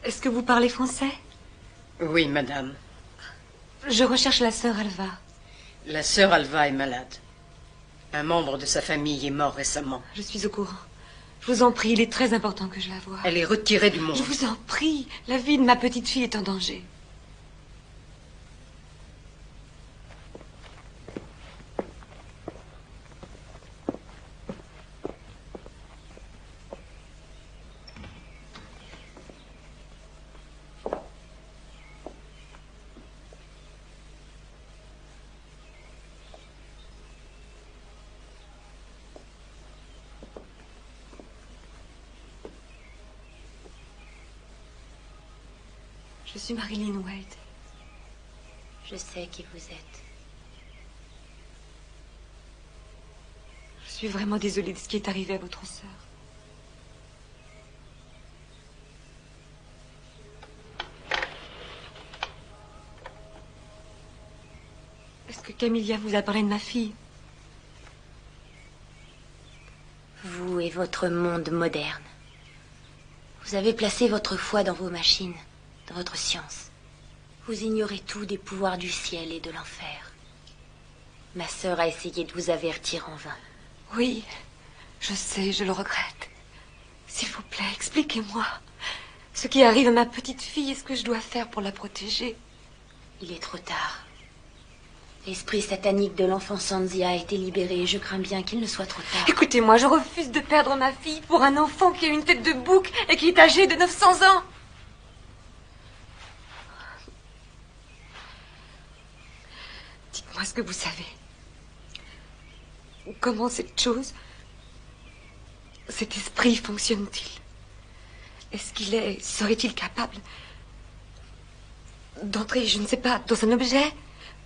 Est-ce que vous parlez français? Oui, madame. Je recherche la sœur Alva. La sœur Alva est malade. Un membre de sa famille est mort récemment. Je suis au courant. Je vous en prie, il est très important que je la voie. Elle est retirée du monde. Je vous en prie, la vie de ma petite fille est en danger. Je suis Marilyn Wade. Je sais qui vous êtes. Je suis vraiment désolée de ce qui est arrivé à votre sœur. Est-ce que Camilla vous a parlé de ma fille? Vous et votre monde moderne. Vous avez placé votre foi dans vos machines, dans votre science. Vous ignorez tout des pouvoirs du ciel et de l'enfer. Ma sœur a essayé de vous avertir en vain. Oui, je sais, je le regrette. S'il vous plaît, expliquez-moi. Ce qui arrive à ma petite fille, est-ce que je dois faire pour la protéger? Il est trop tard. L'esprit satanique de l'enfant Sanzia a été libéré et je crains bien qu'il ne soit trop tard. Écoutez-moi, je refuse de perdre ma fille pour un enfant qui a une tête de bouc et qui est âgé de 900 ans. Dites-moi ce que vous savez. Comment cette chose, cet esprit fonctionne-t-il? Est-ce qu'il serait-il capable d'entrer, je ne sais pas, dans un objet?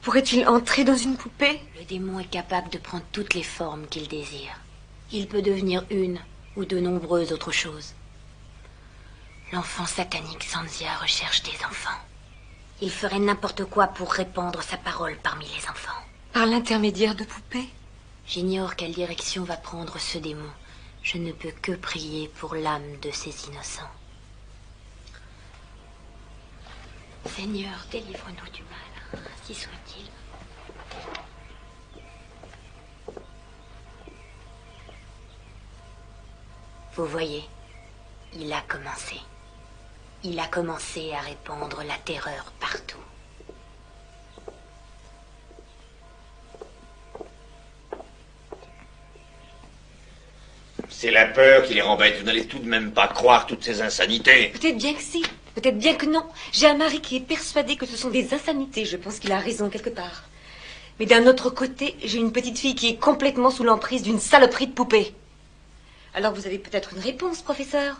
Pourrait-il entrer dans une poupée? Le démon est capable de prendre toutes les formes qu'il désire. Il peut devenir une ou de nombreuses autres choses. L'enfant satanique Sanzia recherche des enfants. Il ferait n'importe quoi pour répandre sa parole parmi les enfants. Par l'intermédiaire de poupées? J'ignore quelle direction va prendre ce démon. Je ne peux que prier pour l'âme de ces innocents. Seigneur, délivre-nous du mal, ainsi soit-il. Vous voyez, il a commencé. Il a commencé à répandre la terreur partout. C'est la peur qui les rembête. Vous n'allez tout de même pas croire toutes ces insanités. Peut-être bien que si, peut-être bien que non. J'ai un mari qui est persuadé que ce sont des insanités. Je pense qu'il a raison quelque part. Mais d'un autre côté, j'ai une petite fille qui est complètement sous l'emprise d'une saloperie de poupée. Alors vous avez peut-être une réponse, professeur?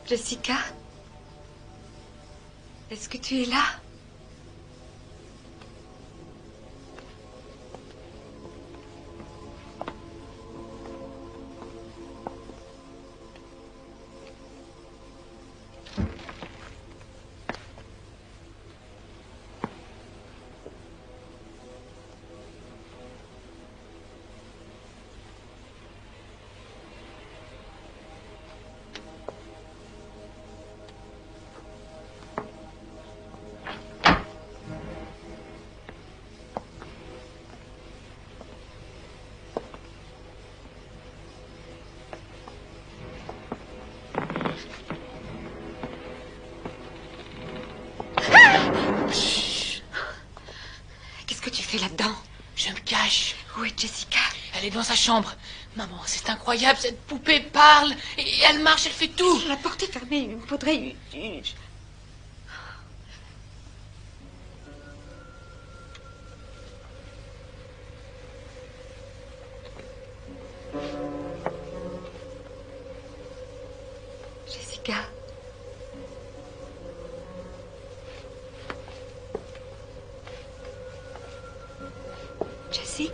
Jessica? Est-ce que tu es là? Qu'est-ce que tu fais là-dedans? Je me cache. Où est Jessica? Elle est dans sa chambre. Maman, c'est incroyable, cette poupée parle, et elle marche, elle fait tout. La porte est fermée, il faudrait... Jessica? Jessie?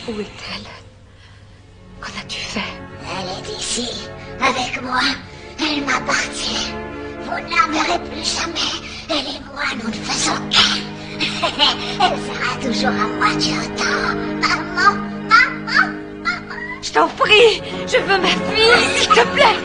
Où est-elle? Qu'en as-tu fait? Elle est ici, avec moi. Elle m'appartient. Vous ne la verrez plus jamais. Elle et moi, nous ne faisons qu'un. Elle sera toujours à moi, tu entends? Maman, maman, maman. Je t'en prie, je veux ma fille, s'il te plaît.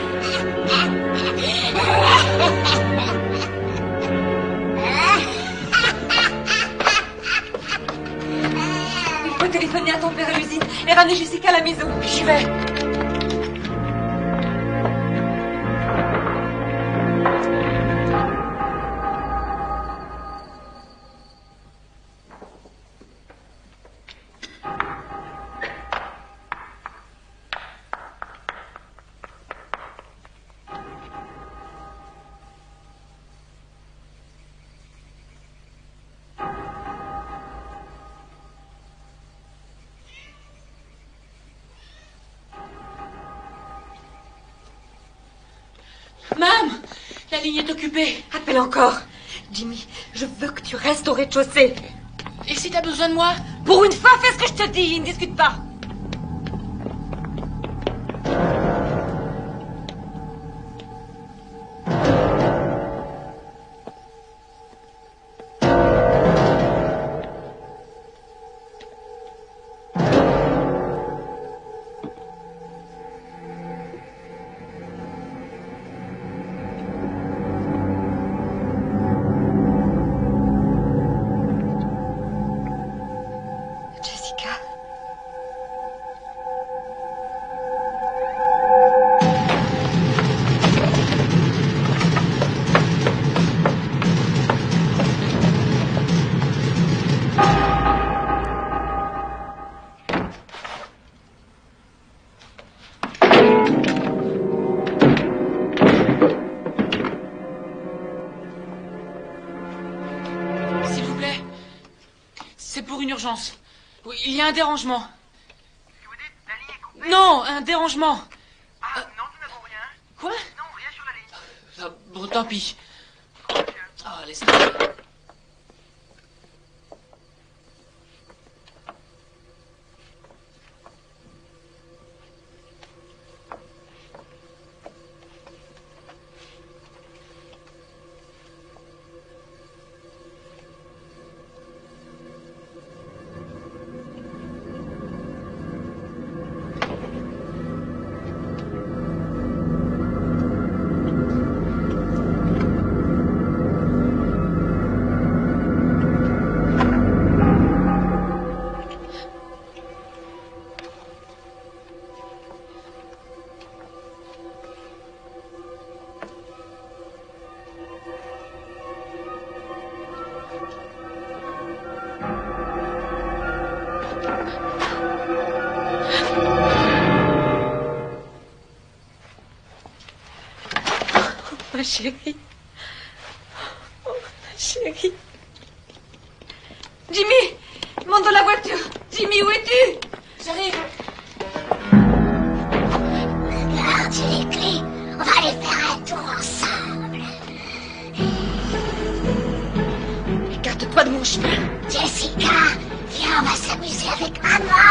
Il faut téléphoner à ton père à l'usine et ramener Jessica à la maison. J'y vais. Mam, la ligne est occupée. Appelle encore. Jimmy, je veux que tu restes au rez-de-chaussée. Et si t'as besoin de moi? Pour une fois, fais ce que je te dis, ne discute pas. Jessica? d'urgence. Oui, il y a un dérangement. Qu'est-ce que vous dites? La ligne est coupée. Non, un dérangement. Ah, non, nous n'avons rien. Quoi? Non, rien sur la ligne. Ah, bon, tant pis. Ah, laisse tomber. Ma chérie. Oh, ma chérie. Jimmy, monte dans la voiture. Jimmy, où es-tu? J'arrive. Regarde, j'ai les clés. On va aller faire un tour ensemble. Écarte-toi de mon chemin. Jessica, viens, on va s'amuser avec maman.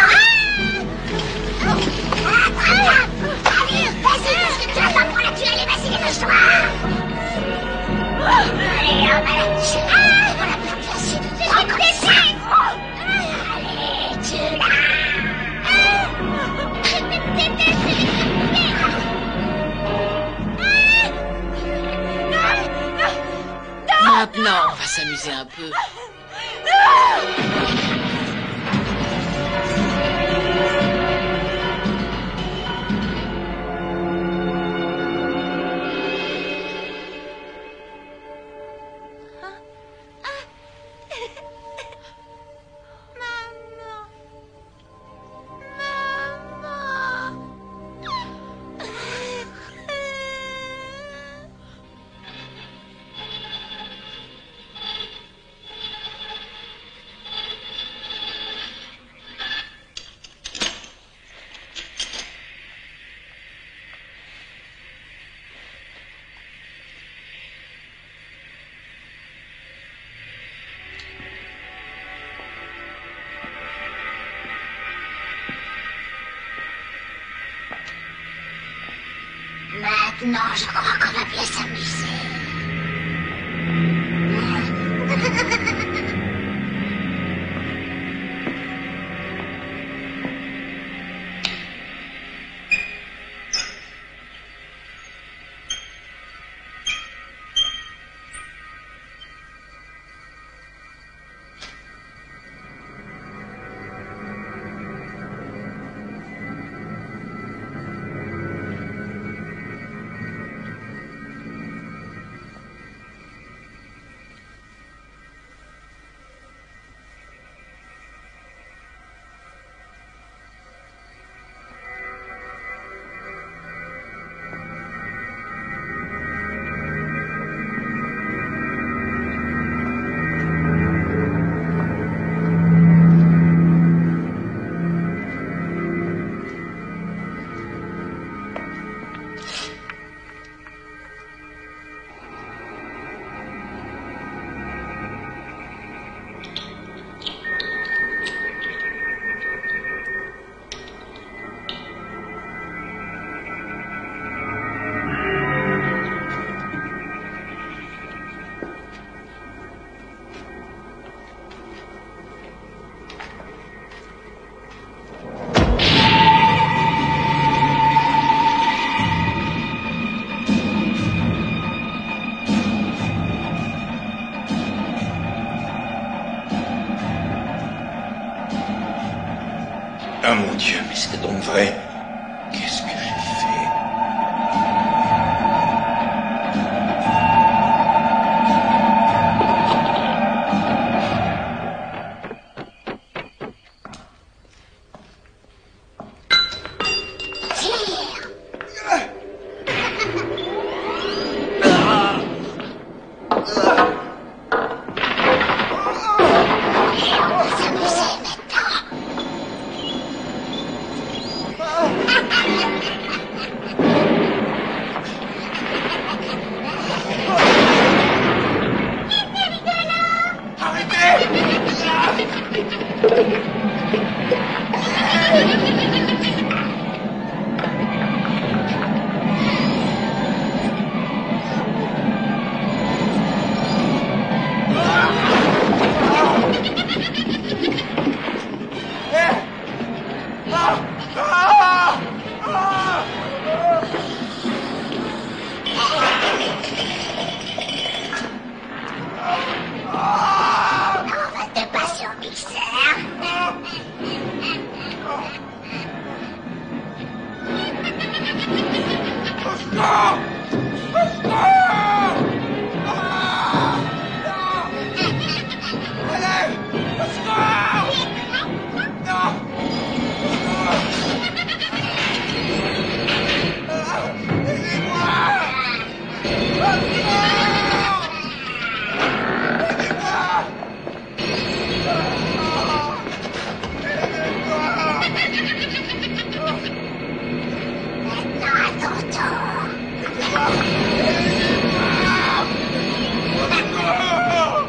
Allez, vas-y, qu'est-ce que tu as pas pour la tuer? Allez, vas-y, dépêche-toi. Allez, on va la tuer. On la perd bien sûr de temps comme ça. Allez, tue-la. Maintenant, on va s'amuser un peu. Maintenant, je crois qu'on va bien s'amuser. Ah mon Dieu, mais c'était donc vrai. Qu'est-ce que j'ai fait? On va s'amuser T'es pas sur mixeur.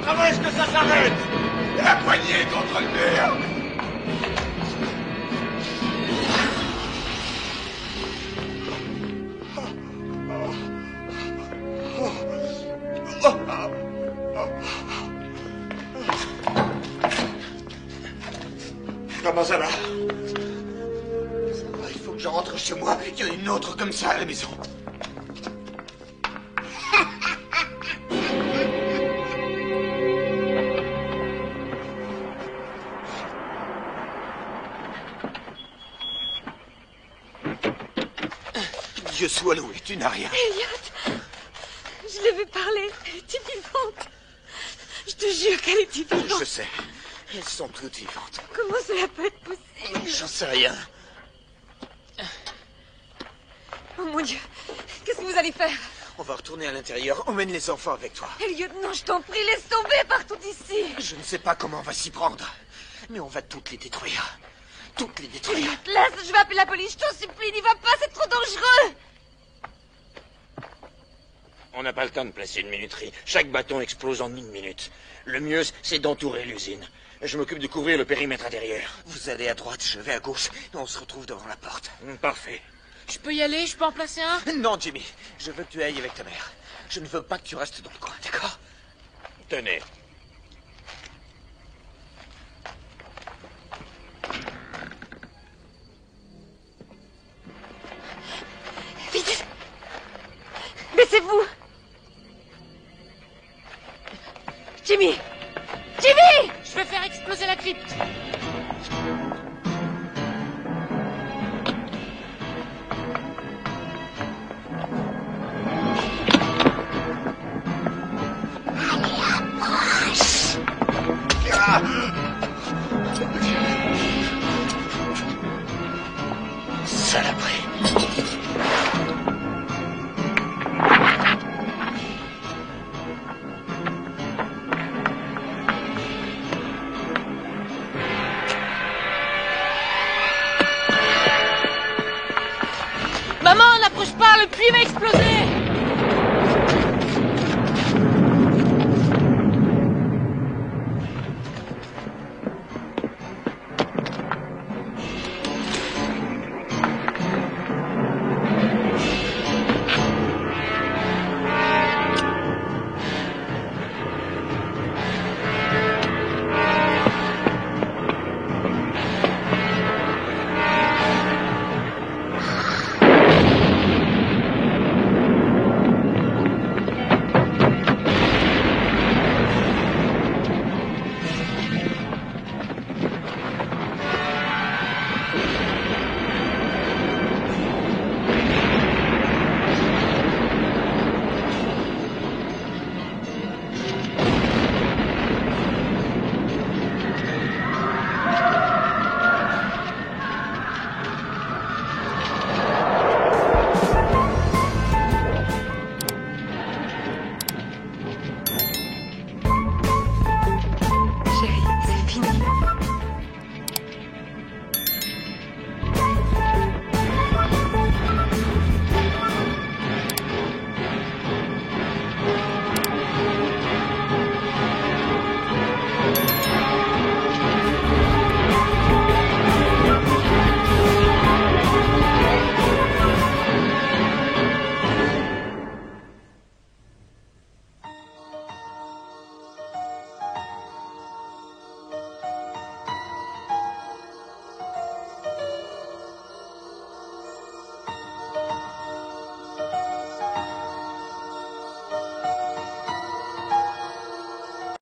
Comment est-ce que ça s'arrête? La poignée contre le mur. Comment ça va? Ça va, il faut que je rentre chez moi. Il y en a une autre comme ça à la maison. Dieu soit loué, tu n'as rien. Elliot, je l'ai vu parler. Elle était vivante. Je te jure qu'elle était vivante. Je sais. Elles sont toutes vivantes. Comment cela peut être possible? J'en sais rien. Oh mon Dieu, qu'est-ce que vous allez faire? On va retourner à l'intérieur. Emmène les enfants avec toi. Elliot, non, je t'en prie, laisse tomber partout d'ici. Je ne sais pas comment on va s'y prendre, mais on va toutes les détruire. Toutes les détruire. Elliot, laisse, je vais appeler la police, je t'en supplie, n'y va pas, c'est trop dangereux. On n'a pas le temps de placer une minuterie. Chaque bâton explose en 1 minute. Le mieux, c'est d'entourer l'usine. Je m'occupe de couvrir le périmètre intérieur. Vous allez à droite, je vais à gauche, et on se retrouve devant la porte. Parfait. Je peux y aller? Je peux en placer un? Non, Jimmy. Je veux que tu ailles avec ta mère. Je ne veux pas que tu restes dans le coin, d'accord? Tenez. Vite! Baissez-vous! Jimmy! Jimmy! Je vais faire exploser la crypte. Saloperie. Maman, n'approche pas, le puits va exploser.